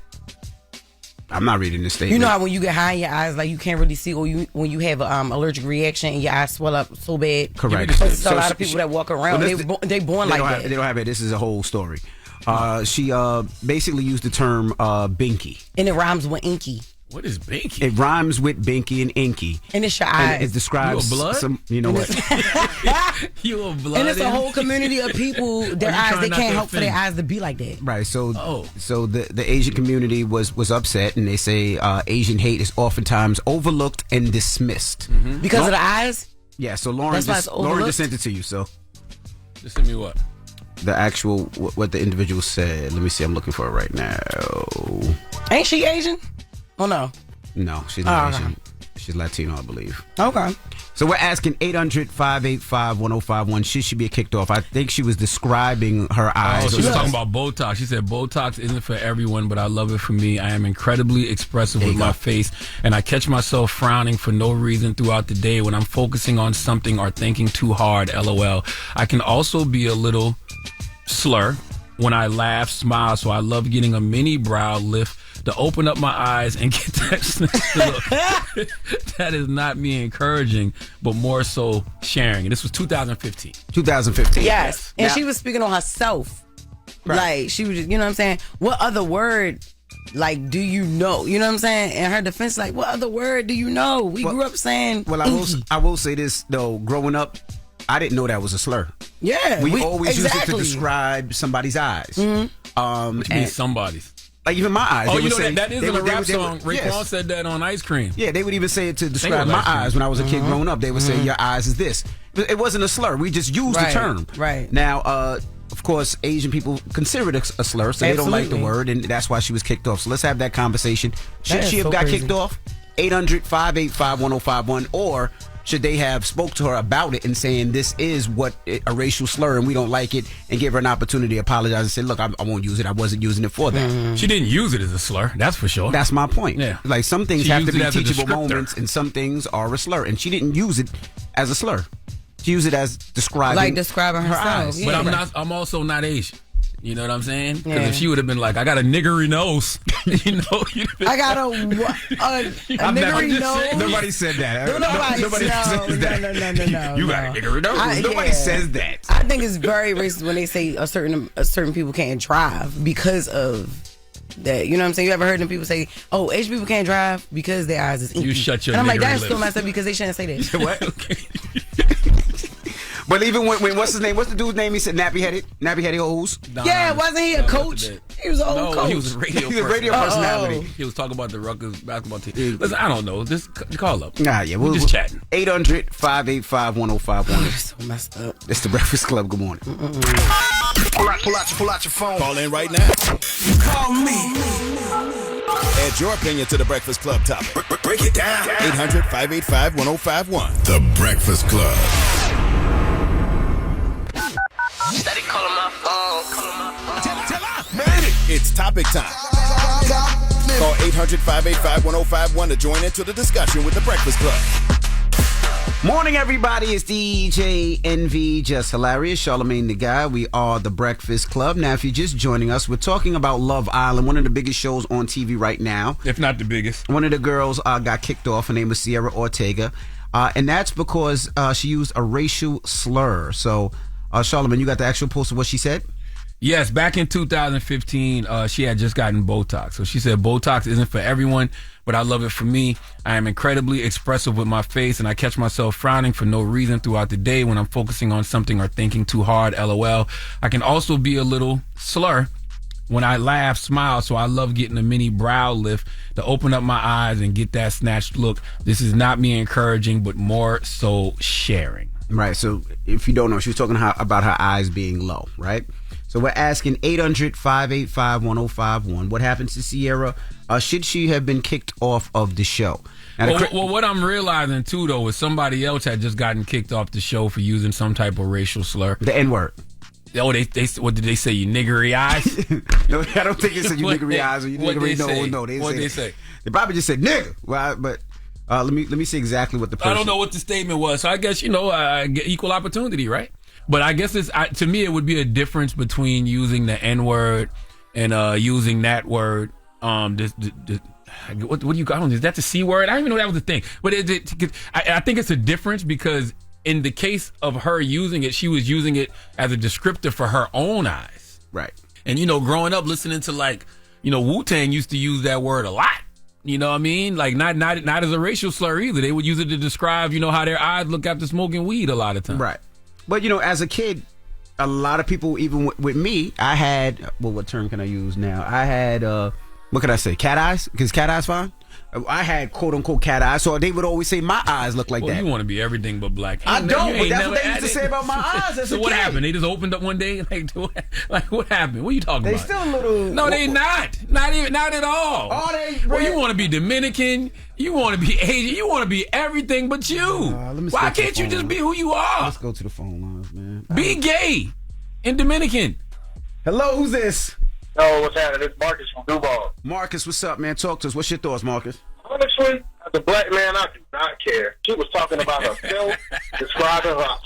I'm not reading the statement. You know how when you get high in your eyes, like you can't really see, or when you have an allergic reaction and your eyes swell up so bad. Correct. There's a lot of people that walk around, they born like that. They don't have it. This is a whole story. She basically used the term binky. And it rhymes with inky. What is binky? It rhymes with binky and inky. And it's your eyes. And it describes You a blood? some, you know what? You a blood? And it's a whole community of people, their eyes, they can't help for their eyes to be like that. Right. So the Asian community was upset, and they say Asian hate is oftentimes overlooked and dismissed. Mm-hmm. Because of the eyes? Yeah, so Loren just sent it to you, so. Just send me what? The actual, what the individual said. Let me see, I'm looking for it right now. Ain't she Asian? Oh, no. No, she's not Asian. She's Latino, I believe. Okay. So we're asking 800-585-1051. Should she be kicked off? I think she was describing her eyes. She was talking about Botox. She said Botox isn't for everyone, but I love it for me. I am incredibly expressive with my face, and I catch myself frowning for no reason throughout the day when I'm focusing on something or thinking too hard. LOL. I can also be a little slur when I laugh, smile, so I love getting a mini brow lift to open up my eyes and get that snatched look. That is not me encouraging, but more so sharing. And this was 2015. 2015. Yes. And now, she was speaking on herself. Right. Like, she was just, you know what I'm saying? What other word, like, do you know? You know what I'm saying? And her defense, like, what other word do you know? We grew up saying. Well, I will say this, though. Growing up, I didn't know that was a slur. Yeah. We always used it to describe somebody's eyes. Mm-hmm. Which means somebody's. Like even my eyes. Oh, you know that is in a rap song. Raekwon said that on Ice Cream. Yeah, they would even say it to describe my eyes when I was a kid growing up. They would say, your eyes is this. It wasn't a slur. We just used the term. Right. Now, of course, Asian people consider it a slur, so they don't like the word, and that's why she was kicked off. So let's have that conversation. Should she have got kicked off? 800-585-1051, or should they have spoke to her about it and saying this is what a racial slur and we don't like it, and give her an opportunity to apologize and say, look, I won't use it. I wasn't using it for that. She didn't use it as a slur. That's for sure. That's my point. Yeah. Like some things She have to used be it as a teachable descriptor. moments, and some things are a slur. And she didn't use it as a slur. She used it as describing, Like describing her herself. eyes. But I'm also not Asian. You know what I'm saying? Because if she would have been like, I got a niggery nose, I got a niggery nose. Nobody said that. Nobody says that. No. You got a niggery nose. Nobody says that. I think it's very racist when they say a certain people can't drive because of that. You know what I'm saying? You ever heard them people say, "Oh, Asian people can't drive because their eyes is inky." You shut your. And I'm like, niggery that's lips. still messed up because they shouldn't say that. What? But even when what's his name? What's the dude's name? He said nappy headed hoes. Yeah, wasn't he a coach? He was an old coach. He was a radio. He was a radio personality. He was talking about the Roques basketball team. Listen, I don't know. Just call up. Nah, yeah, we're just chatting. 800-585-1051. So messed up. It's the Breakfast Club. Good morning. Pull out your phone. Call in right now. Call me. Add your opinion to the Breakfast Club topic. Break it down. 800-585-1051. The Breakfast Club. Steady calling my phone. It's topic time. Call 800-585-1051 to join into the discussion with the Breakfast Club. Morning, everybody. It's DJ NV, Jess Hilarious, Charlamagne the Guy. We are the Breakfast Club. Now, if you're just joining us, we're talking about Love Island, one of the biggest shows on TV right now. If not the biggest. One of the girls got kicked off. Her name was Sierra Ortega. And that's because she used a racial slur. So, Charlamagne, you got the actual post of what she said? Yes, back in 2015, she had just gotten Botox. So she said, Botox isn't for everyone, but I love it for me. I am incredibly expressive with my face, and I catch myself frowning for no reason throughout the day when I'm focusing on something or thinking too hard, LOL. I can also be a little slur when I laugh, smile, so I love getting a mini brow lift to open up my eyes and get that snatched look. This is not me encouraging, but more so sharing. Right, so if you don't know, she was talking about her eyes being low, right? So we're asking 800-585-1051. What happens to Sierra? Should she have been kicked off of the show? Now, well, what I'm realizing, too, though, is somebody else had just gotten kicked off the show for using some type of racial slur. The N-word. Oh, they what did they say? You niggery eyes? No, I don't think they said you niggery eyes or you niggery nose. No, what they say? They probably just said nigga. Well, but let me see exactly what the person. I don't know what the statement was. So I guess equal opportunity, right? But I guess to me it would be a difference between using the N-word and using that word. What do you got on this? Is that the C word? I don't even know that was the thing. But I think it's a difference because in the case of her using it, she was using it as a descriptor for her own eyes. Right. And growing up listening to Wu-Tang used to use that word a lot. You know what I mean? Like not as a racial slur either. They would use it to describe, how their eyes look after smoking weed a lot of times. Right. But, as a kid, a lot of people, even with me, I had, what term can I use now? I had, what could I say? Cat eyes? Because cat eyes fine? I had quote unquote cat eyes, so they would always say my eyes look like that. You want to be everything but black. I don't, but that's what they used to say about my eyes as a So what kid. happened? They just opened up one day? Like what happened? What are you talking They about? still a little. No, they not. Not at all. Are they? Well, you want to be Dominican. You want to be Asian. You want to be everything but you. Why can't you just be who you are? Let's go to the phone lines, man. Be gay and Dominican. Hello, who's this? Oh, what's happening? It's Marcus from Duval. Marcus, what's up, man? Talk to us. What's your thoughts, Marcus? Honestly, as a black man, I do not care. She was talking about herself, describing her.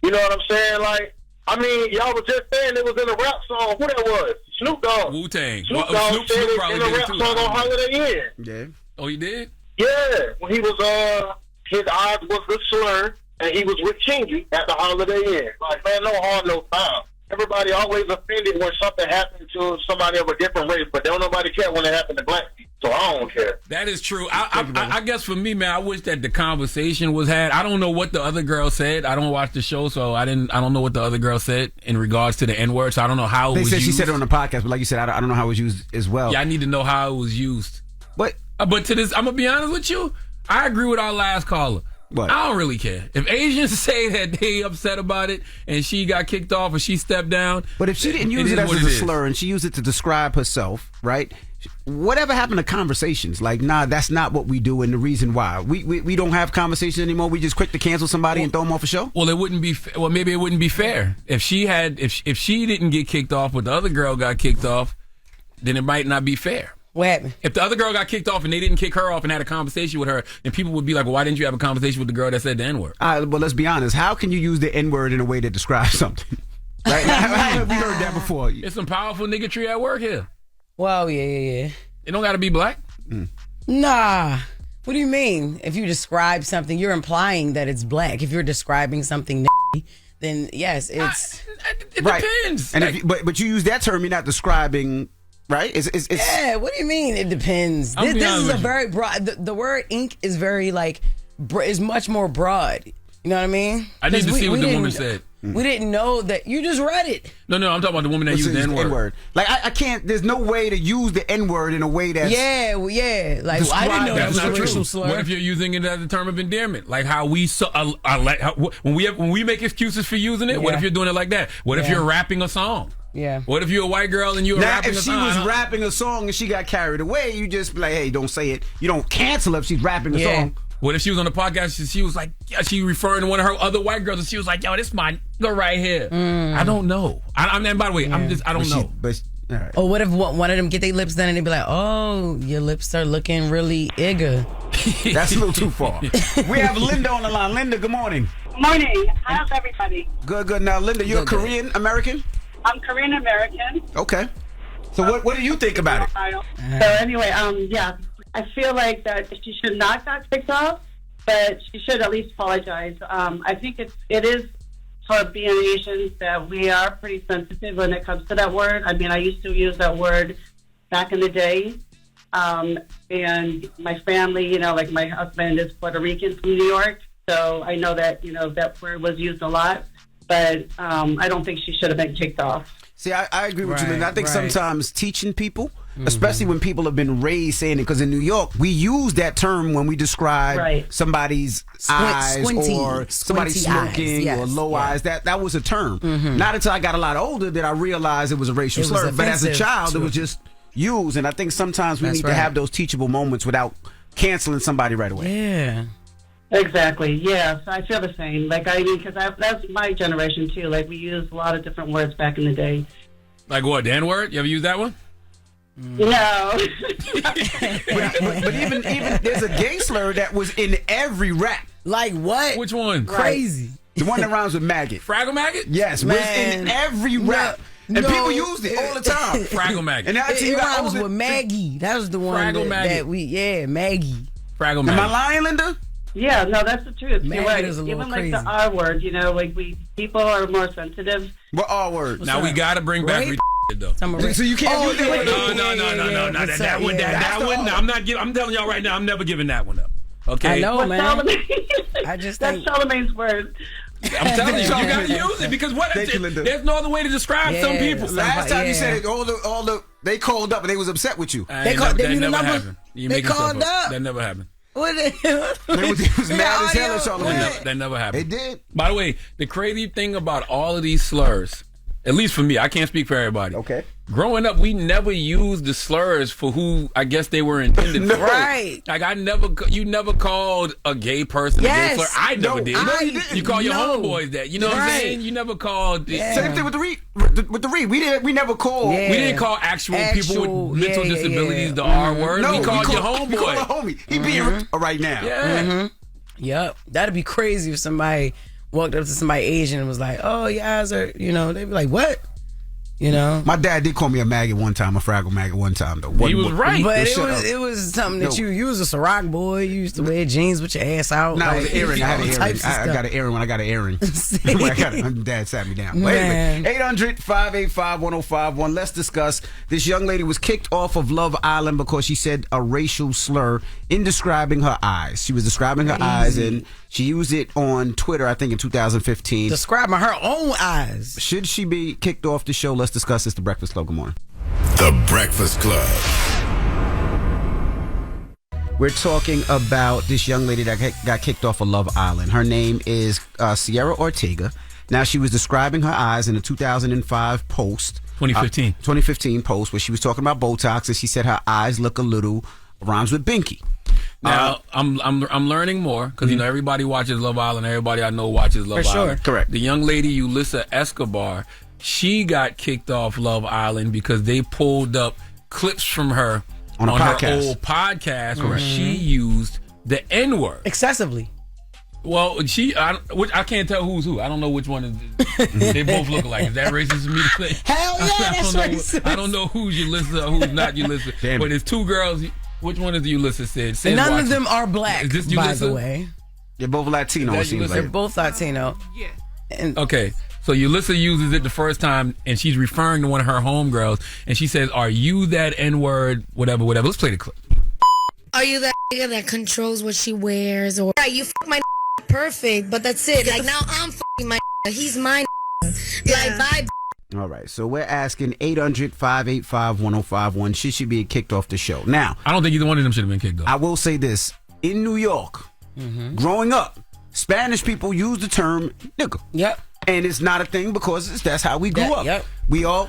You know what I'm saying? Like, I mean, y'all was just saying it was in a rap song. Who that was? Snoop Dogg. Wu-Tang. Snoop Dogg said it in a rap song on Holiday Inn. Yeah. Oh, he did? Yeah. When he was, his eyes was the slur, and he was with Chingy at the Holiday Inn. Like, man, no harm, no foul. Everybody always offended when something happened to somebody of a different race, but don't nobody care when it happened to black people. So I don't care. That is true. I guess for me, man, I wish that the conversation was had. I don't know what the other girl said. I don't watch the show, so I don't know what the other girl said in regards to the N-word. So I don't know how it was used. She said it on the podcast, but like you said, I don't know how it was used as well. Yeah, I need to know how it was used. But to this, I'm gonna be honest with you. I agree with our last caller. What? I don't really care. If Asians say that they upset about it and she got kicked off or she stepped down. But if she didn't use it as a slur and she used it to describe herself, right? Whatever happened to conversations? Like, nah, that's not what we do, and the reason why. We don't have conversations anymore. We just quick to cancel somebody and throw them off a show? Well, it wouldn't be. Well, maybe it wouldn't be fair if she didn't get kicked off, but the other girl got kicked off. Then it might not be fair. What happened? If the other girl got kicked off and they didn't kick her off and had a conversation with her, then people would be like, well, why didn't you have a conversation with the girl that said the N-word? All right, well, let's be honest. How can you use the N-word in a way that describes something? Right? How have we heard that before? It's some powerful niggatry at work here. Well, yeah. It don't got to be black. Nah. What do you mean? If you describe something, you're implying that it's black. If you're describing something then yes, it's... It depends. And but you use that term, you're not describing... Right? It's yeah, what do you mean? It depends. This is a very broad... The word ink is very, is much more broad. You know what I mean? I need to see what the woman said. We didn't know that. You just read it. No, I'm talking about the woman that used the N-word. Like, I can't... There's no way to use the N-word in a way that's... Yeah. Like, I didn't know that was a racial slur. What if you're using it as a term of endearment? Like how we... when we make excuses for using it, what if you're doing it like that? What if you're rapping a song? Yeah. What if you're a white girl and you're rapping a song? If she was rapping a song and she got carried away, you just be like, hey, don't say it. You don't cancel her if she's rapping a song. What if she was on the podcast? She was like, she referring to one of her other white girls, and she was like, "Yo, this my girl right here." I don't know. And by the way, I don't know. All right. Or what if one of them get their lips done and they be like, "Oh, your lips are looking really igga." That's a little too far. We have Linda on the line. Linda, good morning. Morning. How's everybody? Good. Now, Linda, you're Korean American? I'm Korean American. Okay. So what do you think about it? So anyway, yeah, I feel like that she should not got kicked off, but she should at least apologize. I think it is for being Asians that we are pretty sensitive when it comes to that word. I mean, I used to use that word back in the day, and my family, like my husband is Puerto Rican from New York, so I know that that word was used a lot. But I don't think she should have been kicked off. See, I agree with you, Linda. I think sometimes teaching people, especially when people have been raised saying it, because in New York, we use that term when we describe somebody's eyes or somebody smoking or low eyes. That was a term. Not until I got a lot older that I realized it was a racial slur. But as a child, it was just used. And I think sometimes we need to have those teachable moments without canceling somebody right away. Yeah. Exactly. Yeah, so I feel the same. Like, I mean, because that's my generation too. Like, we used a lot of different words back in the day. Like what? The N-word? You ever use that one? No. but even there's a gay slur that was in every rap. Like what? Which one? Crazy. The one that rhymes with maggot. Fraggle maggot? Yes, was in every rap. And people used it all the time. Fraggle maggot. And it rhymes with Maggie. That was the one Fraggle that Maggie. Fraggle maggot. Am I lying, Linda? Yeah, no, that's the truth. Man, You're right. is a little Even crazy. like the R word, like people are more sensitive. What R word? Now we got to bring back though. So you can't use it. No. That one. I'm telling y'all right now, I'm never giving that one up. Okay. I know, man. I just that's Charlamagne's word. I'm telling you, you got to use it because there's no other way to describe some people. Last time you said it, all the they called up and they was upset with you. They called. They knew the number. You They making stuff called up. That never happened. What? It was mad as hell at Charlamagne. That never happened. It did. By the way, the crazy thing about all of these slurs, at least for me, I can't speak for everybody. Okay. Growing up, we never used the slurs for who I guess they were intended for. Right. Like you never called a gay person a gay slur. I never did. No, you didn't. You call your homeboys that. You know what I'm saying? You never called. Same thing with the Reed. With the Reed, we never called. We didn't call actual people with mental disabilities the R word. No, we called your We homeboy. called a homie. He being right now. Yeah. Yep. That'd be crazy if somebody walked up to somebody Asian and was like, "Oh, your eyes are," they'd be like, "What?" You know, my dad did call me a maggot one time, a Fraggle maggot one time though. He was right, but it was something that you was a Ciroc boy. You used to wear jeans with your ass out. No, like, it was an earring. I had an earring. I got an earring when I got an earring. My dad sat me down. But anyway, 800-585-1051. Let's discuss. This young lady was kicked off of Love Island because she said a racial slur in describing her eyes. She was describing her eyes, and she used it on Twitter, I think, in 2015. Describing her own eyes. Should she be kicked off the show? Let's discuss this. The Breakfast Club. Good morning. The Breakfast Club. We're talking about this young lady that got kicked off of Love Island. Her name is Sierra Ortega. Now, she was describing her eyes in a 2005 post. 2015 post where she was talking about Botox, and she said her eyes look a little rhymes with Binky. Now I'm learning more because you know everybody watches Love Island. Everybody I know watches Love Island. Correct. The young lady Yulissa Escobar, she got kicked off Love Island because they pulled up clips from her on her podcast. old podcast where she used the N-word excessively. Well, I can't tell who's who. I don't know which one is. They both look alike. Is that racist for me to say? Hell yeah, that's racist. I don't know who's Yulissa or who's not Yulissa. But it's two girls. Which one is the Yulissa said? None of them are black, is this by Yulissa? the way. They're both Latino, it seems like. They're both Latino. Yeah. Okay. So Yulissa uses it the first time, and she's referring to one of her homegirls, and she says, "Are you that N-word? Whatever. Let's play the clip." Are you that nigga that controls what she wears? Or right, you fuck my perfect, but that's it. Like now I'm fucking my he's my like vibe. All right, so we're asking 800-585-1051. Should she be kicked off the show? Now, I don't think either one of them should have been kicked off. I will say this. In New York, growing up, Spanish people use the term nigga. Yep. And it's not a thing because that's how we grew up. Yep. We were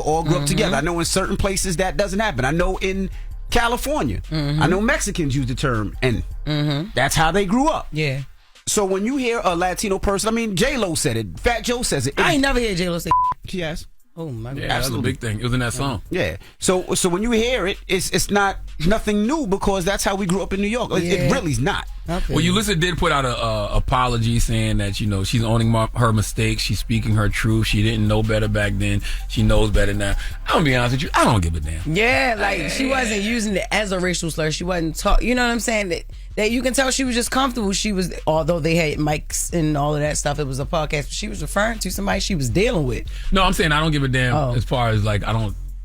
all grew up together. I know in certain places that doesn't happen. I know in California, I know Mexicans use the term N. That's how they grew up. Yeah. So when you hear a Latino person, I mean, J-Lo said it. Fat Joe says it. I ain't never heard J-Lo say She has. Oh my God. Yeah, that's a big thing. It was in that song. Yeah. So when you hear it, it's not nothing new because that's how we grew up in New York. It really's not. Okay. Well, Yulissa did put out a apology saying that she's owning her mistakes. She's speaking her truth. She didn't know better back then. She knows better now. I'm gonna be honest with you. I don't give a damn. Yeah, like she wasn't using it as a racial slur. She wasn't talking. You know what I'm saying? That you can tell she was just comfortable. She was, although they had mics and all of that stuff. It was a podcast. But she was referring to somebody she was dealing with. No, I'm saying I don't give a damn as far as like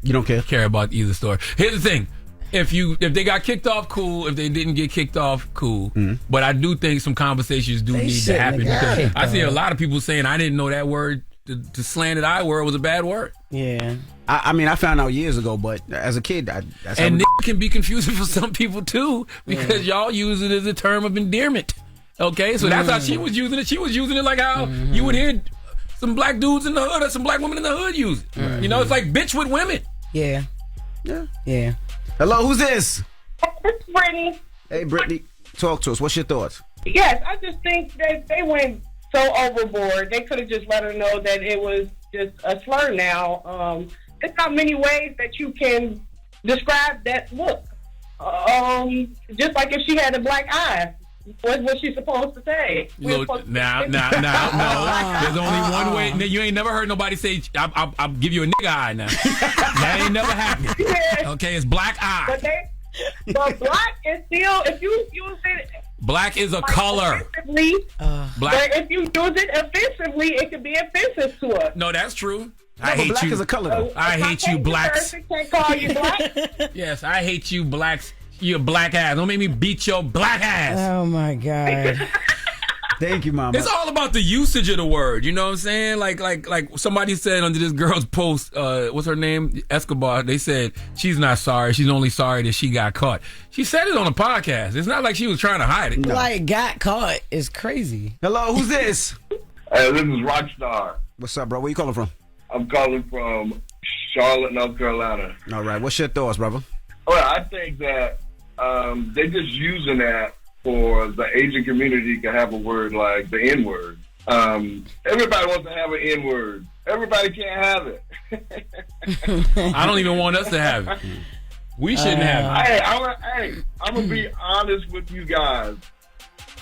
You don't care about either story. Here's the thing. If they got kicked off, cool. If they didn't get kicked off, cool. But I do think some conversations need to happen because I see a lot of people saying I didn't know that word, the slanted I word was a bad word. Yeah. I mean, I found out years ago, but as a kid, that's how and can be confusing for some people too because y'all use it as a term of endearment. Okay, so that's how she was using it. She was using it like how you would hear some black dudes in the hood or some black women in the hood use it. You know, it's like bitch with women. Yeah. Yeah. Hello, who's this? It's Brittany. Hey, Brittany, talk to us. What's your thoughts? Yes, I just think that they went so overboard. They could have just let her know that it was just a slur now. There's not many ways that you can describe that look. Just like if she had a black eye. What was she supposed to say? No. There's only one way. You ain't never heard nobody say, I'll give you a nigga eye now. That ain't never happened. Yeah. Okay, it's black eye. But black is still, if you use it. Black is a color. But if you use it offensively, it could be offensive to us. No, that's true. I hate black you. Is a color, though. I hate you, blacks. Can't call you black. Yes, I hate you, blacks. Your black ass. Don't make me beat your black ass. Oh my God. Thank you, Mama. It's all about the usage of the word. You know what I'm saying? Like somebody said under this girl's post, what's her name? Escobar. They said she's not sorry. She's only sorry that she got caught. She said it on a podcast. It's not like she was trying to hide it. No. Like, got caught is crazy. Hello, who's this? Hey, this is Rockstar. What's up, bro? Where you calling from? I'm calling from Charlotte, North Carolina. All right. What's your thoughts, brother? Well, I think that they're just using that for the Asian community to have a word like the N-word. Everybody wants to have an N-word. Everybody can't have it. I don't even want us to have it. We shouldn't have it. Hey, I'm going to be honest with you guys.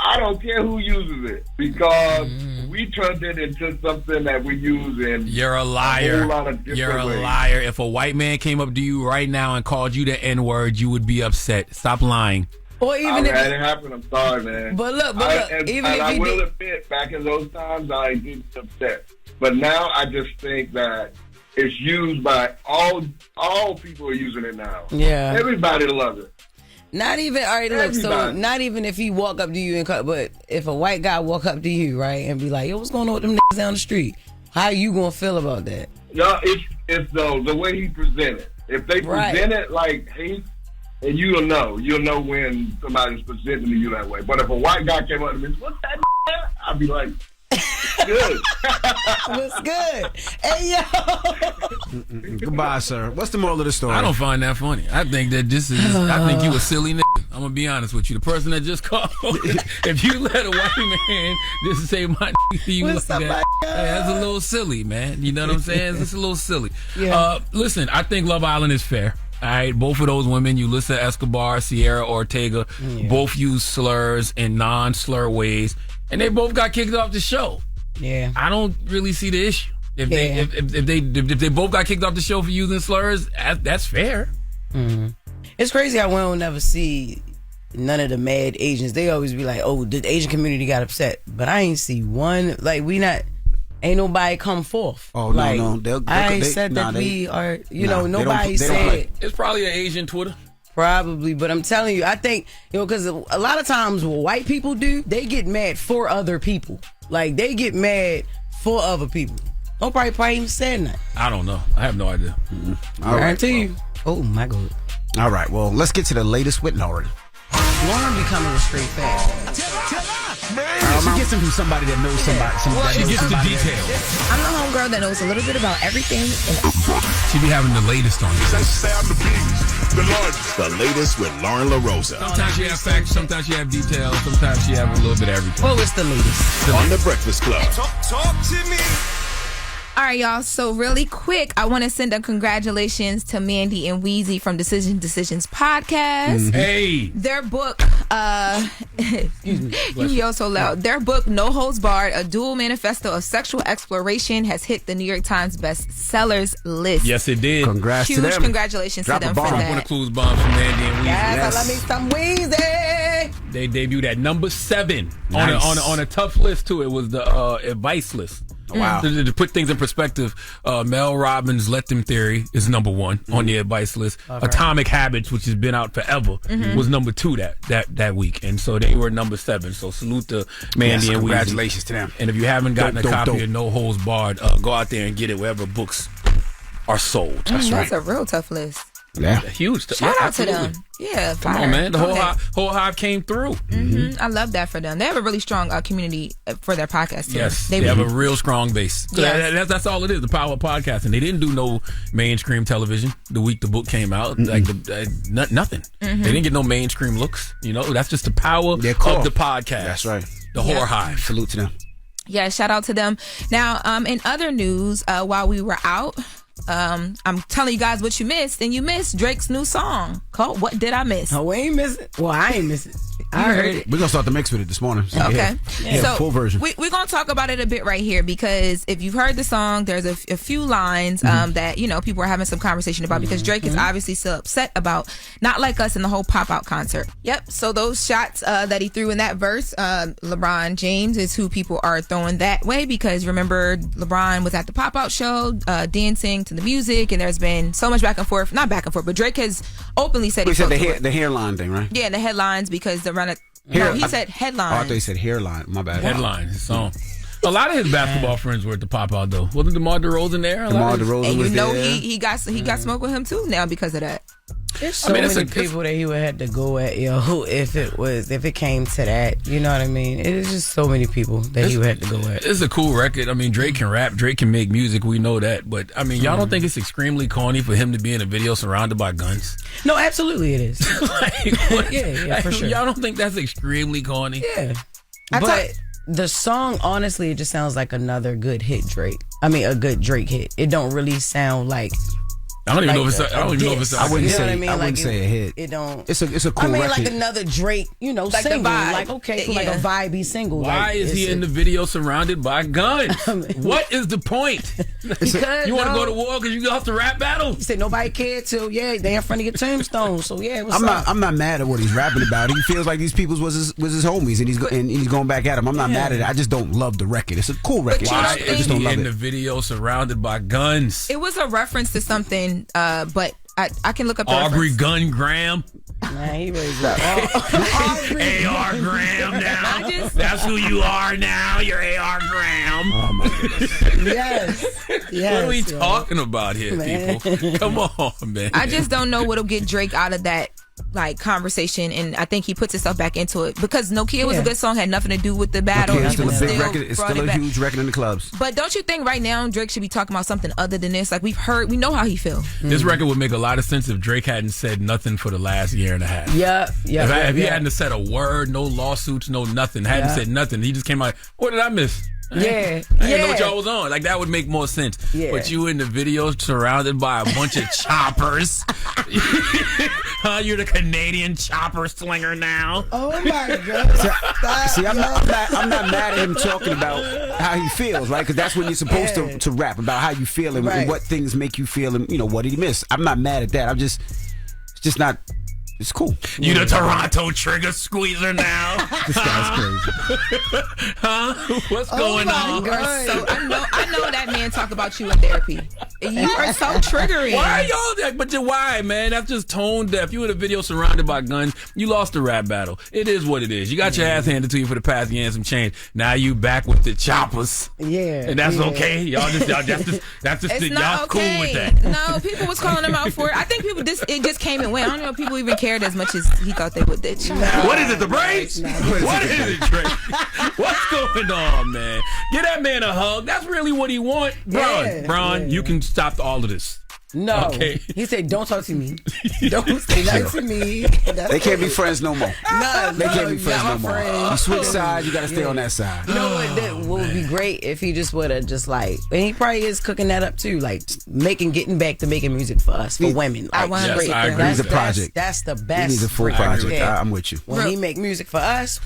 I don't care who uses it because we turned it into something that we use in You're a liar. a whole lot of different You're a ways. liar. If a white man came up to you right now and called you the N-word, you would be upset. Stop lying. Or even I if had it happen. I'm sorry, man. But look, even if I you will did, admit, back in those times, I did upset. But now I just think that it's used by all people are using it now. Yeah. Everybody loves it. not even all right. Look, so not even if he walk up to you and but if a white guy walk up to you, right, and be like, "Yo, what's going on with them niggas down the street?" How you gonna feel about that? No, it's the way he present it. If they present it like hate, and you'll know when somebody's presenting to you that way. But if a white guy came up to me, what's that? I'd be like, good. What's good? Hey, yo. Goodbye, sir. What's the moral of the story? I don't find that funny. I think that this is, I think you a silly nigga. I'm going to be honest with you. The person that just called, if you let a white man just say my nigga to you like that, that's a little silly, man. You know what I'm saying? It's a little silly. Yeah. Listen, I think Love Island is fair. All right, both of those women, Yulissa Escobar, Sierra Ortega, both use slurs in non-slur ways, and they both got kicked off the show. Yeah, I don't really see the issue. If they both got kicked off the show for using slurs, that's fair. Mm-hmm. It's crazy how we don't never see none of the mad Asians. They always be like, "Oh, the Asian community got upset," but I ain't see one. Like ain't nobody come forth. Oh, like, no. I ain't said that we are, nobody said. It's probably an Asian Twitter. Probably, but I'm telling you, I think, because a lot of times what white people do, they get mad for other people. Like, they get mad for other people. Nobody probably even said nothing. I don't know. I have no idea. I guarantee you. Oh, my God. All right, well, let's get to the latest with Loren. Loren becoming a straight fan. She gets them from somebody that knows somebody. She gets the details. I'm the homegirl that knows a little bit about everything. She be having the latest on this. The latest with Lauren LoRosa. Sometimes she have facts, sometimes she have details, sometimes she have a little bit of everything. What was the latest? On The Breakfast Club. Talk to me. All right, y'all. So really quick, I want to send a congratulations to Mandy and Weezy from Decisions podcast. Mm-hmm. Hey, their book, you so loud. Their book, No Holds Barred: A Dual Manifesto of Sexual Exploration, has hit the New York Times bestsellers list. Yes, it did. Congrats to them. Huge congratulations to them for that. One of Clues bombs from Mandy and Weezy. Yes, I love me some Weezy. They debuted at number 7 on a tough list too. It was the advice list. Wow. To put things in perspective, Mel Robbins' Let Them Theory is number 1 on the advice list. Okay. Atomic Habits, which has been out forever, was number 2 that week. And so they were number 7. So salute to Mandy and Weezy. Congratulations to them. And if you haven't gotten a copy of No Holds Barred, go out there and get it wherever books are sold. That's a real tough list. Yeah, huge. Shout out to them. Yeah, come on, man. The whole hive came through. I love that for them. They have a really strong community for their podcast too. Yes, they have a real strong base. Yes. That's all it is. The power of podcasting. They didn't do no mainstream television the week the book came out. Like nothing. They didn't get no mainstream looks. That's just the power of the podcast. That's right. The whore hive. Salute to them. Yeah, shout out to them. Now, in other news, while we were out, I'm telling you guys what you missed, and you missed Drake's new song called What Did I Miss? Oh, we ain't miss it. Well, I ain't miss it. I heard it. We're going to start the mix with it this morning. So okay. So full version. We're going to talk about it a bit right here because if you've heard the song, there's a few lines that, people are having some conversation about because Drake is obviously still upset about Not Like Us and the whole pop-out concert. Yep. So those shots that he threw in that verse, LeBron James is who people are throwing that way because remember, LeBron was at the pop-out show dancing to the music and there's been so much back and forth. Not back and forth, but Drake has openly said he said the hairline thing, right? Yeah, the headlines because around No, he said headline. Oh, I thought he said hairline. My bad. Headline, his song. A lot of his basketball friends were at the pop out though. Wasn't DeMar DeRozan there? DeMar DeRozan was there. And he got smoke with him too now because of that. There's so many people that he would have to go at, if it came to that. You know what I mean? It is just so many people that he would have to go at. It's a cool record. I mean, Drake can rap, Drake can make music. We know that, but I mean, y'all don't think it's extremely corny for him to be in a video surrounded by guns? No, absolutely it is. For sure. Y'all don't think that's extremely corny? Yeah, but the song, honestly, it just sounds like another good hit Drake. I mean, a good Drake hit. It don't really sound like. I don't even know if it's. I wouldn't say a hit. It don't. It's a cool record. Like another Drake, like the single. vibe. Like like a vibey single. Why is he in the video surrounded by guns? What is the point? Because you want to go to war because you lost the rap battle? He said nobody cared till they in front of your tombstone. So I'm not mad at what he's rapping about. He feels like these people was his homies and he's going back at him. I'm not mad at it. I just don't love the record. It's a cool record. Why is he in the video surrounded by guns? It was a reference to something, but I can look up the Aubrey reference. Gun Graham. Nah, he really A.R. Graham now. That's who you are now. You're A.R. Graham. Oh my goodness. Yes. What are we talking about here, people? Come on, man. I just don't know what'll get Drake out of that conversation, and I think he puts himself back into it because Nokia was a good song, had nothing to do with the battle. It's still a big record. It's still a huge record in the clubs. But don't you think right now Drake should be talking about something other than this? Like we know how he feels. This record would make a lot of sense if Drake hadn't said nothing for the last year and a half. If he hadn't said a word, no lawsuits, no nothing, hadn't said nothing, he just came out. What did I miss? I didn't know what y'all was on. Like, that would make more sense. Yeah. But you in the video surrounded by a bunch of choppers. You're the Canadian chopper slinger now. Oh my God. See, I'm not mad at him talking about how he feels, right? Because that's when you're supposed to rap about how you feel and what things make you feel and what did he miss. I'm not mad at that. It's just not. It's cool. You the Toronto trigger squeezer now? This guy's crazy. What's going on? So I know that man talk about you in therapy. You are so triggering. Why are y'all that? But why, man? That's just tone deaf. You in a video surrounded by guns. You lost the rap battle. It is what it is. You got your ass handed to you for the past year and some change. Now you back with the choppers. Yeah. And that's okay. Y'all just y'all cool with that. No, people was calling him out for it. I think people it just came and went. I don't know if people even cared as much as he thought they would. What is it, the braids? What is it, Drake? What's going on, man? Give that man a hug. That's really what he wants. Bron, you can stop all of this. No. Okay. He said, don't talk to me. Don't say that to me. They can't be friends no more. They can't be friends no more. Friend. You switch sides, you got to stay on that side. You know what would be great if he just would have and he probably is cooking that up too, getting back to making music for us, for women. I agree. He's a project. That's the best. He needs a full project. Yeah. I'm with you. When he make music for us,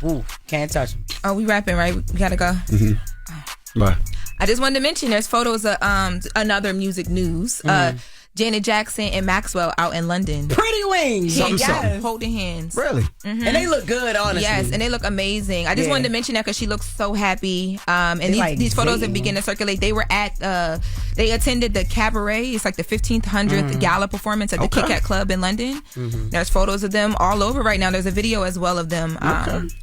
can't touch him. Oh, we rapping, right? We gotta go. Mm-hmm. Bye. I just wanted to mention there's photos of another music news. Janet Jackson and Maxwell out in London. Pretty wings. Holding hands. Really? Mm-hmm. And they look good, honestly. Yes, and they look amazing. I just wanted to mention that because she looks so happy. And these photos have begun to circulate. They were they attended the Cabaret. It's like the 1500th gala performance at the Kit Kat Club in London. Mm-hmm. There's photos of them all over right now. There's a video as well of them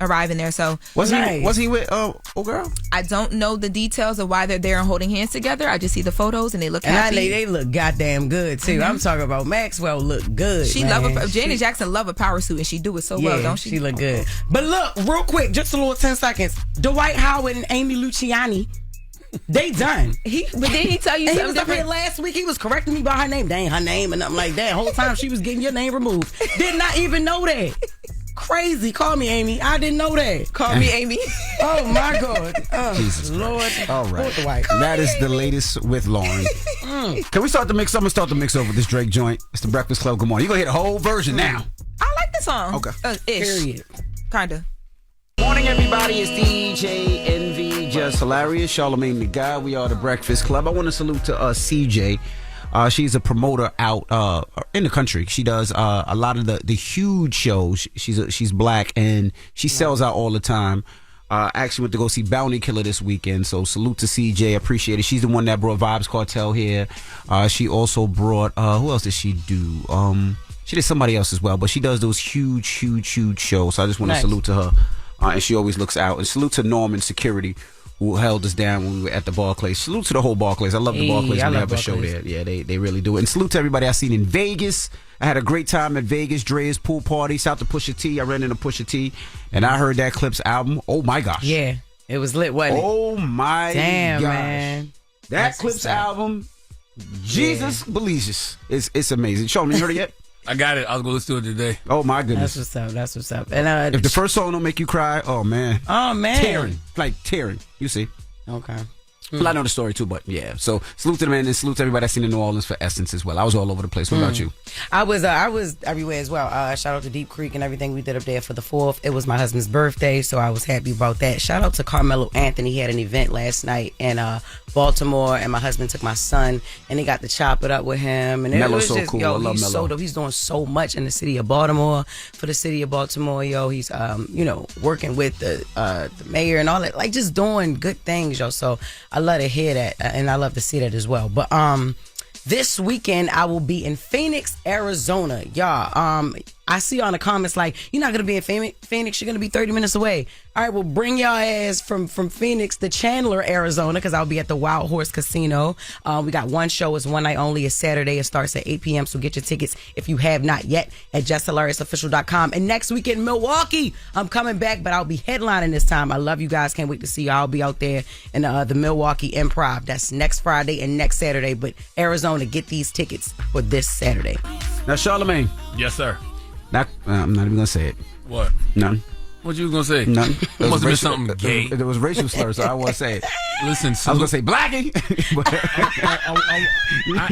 arriving there. So was he with old girl? I don't know the details of why they're there and holding hands together. I just see the photos and they look happy. They look goddamn good too. Mm-hmm. I'm talking about Maxwell look good. Janet Jackson love a power suit and she do it so well, don't she? She look good. But look, real quick, just a little 10 seconds. Dwight Howard and Amy Luciani, they done. But then he tell you something he was up here last week. He was correcting me about her name. That ain't her name and nothing like that. Whole time she was getting your name removed. Did not even know that. Crazy. Call me Amy. I didn't know that. Call me Amy. Oh my God. Jesus Lord. All right. That is the latest with Loren. Can we start the mix? I'm gonna start the mix over this Drake joint. It's the Breakfast Club. Good morning. You gonna hear the whole version now. I like the song. Okay. Period. Kinda. Morning, everybody. It's DJ NV, Jess Hilarious, Charlamagne the Guy. We are the Breakfast Club. I want to salute to CJ. She's a promoter out in the country. She does a lot of the huge shows. She's black and she sells out all the time. Actually went to go see Bounty Killer this weekend. So salute to CJ. Appreciate it. She's the one that brought Vibes Cartel here. She also brought who else did she do? She did somebody else as well, but she does those huge shows. So I just want to salute to her. And she always looks out. And salute to Norman Security, who held us down when we were at the Barclays. Salute to the whole Barclays. I love the Barclays when they have a show there. Yeah, they really do. And salute to everybody I seen in Vegas. I had a great time at Vegas, Dre's pool party. Shout out to Pusha T. I ran into Pusha T, and I heard that Clips album. Oh my gosh. Yeah, it was lit, wasn't it? Oh my Damn, gosh. Man. That Clips album, Jesus believes it's amazing. Show me, you heard it yet? I got it. I was going to listen to it today. Oh my goodness. That's what's up. And if the first song don't make you cry, oh man. Tearing. You see. Okay. Well, I know the story too, but yeah. So salute to the man and salute to everybody I seen in New Orleans for Essence as well. I was all over the place. What about you? I was everywhere as well. Shout out to Deep Creek and everything we did up there for the 4th. It was my husband's birthday, so I was happy about that. Shout out to Carmelo Anthony. He had an event last night in Baltimore, and my husband took my son, and he got to chop it up with him. And it was so just, cool. yo, I love he's Melo. so dope. He's doing so much in the city of Baltimore for the city of Baltimore. Yo, he's working with the mayor and all that, like just doing good things, yo. So I love to hear that. And I love to see that as well. But this weekend I will be in Phoenix, Arizona. Y'all, I see on the comments like, you're not going to be in Phoenix, you're going to be 30 minutes away. All right, well, bring y'all ass from Phoenix to Chandler, Arizona, because I'll be at the Wild Horse Casino. We got one show. It's one night only. It's Saturday. It starts at 8 p.m., so get your tickets if you have not yet at JessHilariousOfficial.com. And next week in Milwaukee, I'm coming back, but I'll be headlining this time. I love you guys. Can't wait to see you. I'll be out there in the Milwaukee Improv. That's next Friday and next Saturday. But Arizona, get these tickets for this Saturday. Now, Charlamagne. Yes, sir. I'm not even going to say it. What? None. What you was going to say? None. It must have been something gay. There was racial slurs, so I won't say it. Listen, I was going to say blackie.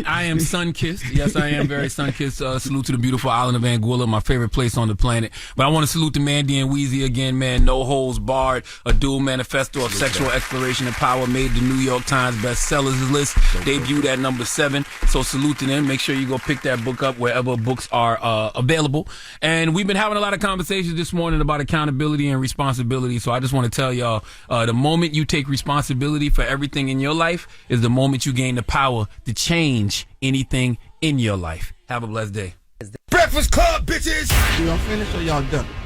I am sun-kissed. Yes, I am very sun-kissed. Salute to the beautiful island of Anguilla, my favorite place on the planet. But I want to salute to Mandy and Weezy again, man. No Holds Barred, a dual manifesto of sexual exploration and power, made the New York Times bestsellers list, debuted at number 7. So salute to them. Make sure you go pick that book up wherever books are available. And we've been having a lot of conversations this morning about accountability and responsibility. So I just want to tell y'all, the moment you take responsibility for everything in your life is the moment you gain the power to change anything in your life. Have a blessed day. Breakfast Club, bitches! Y'all finished or y'all done?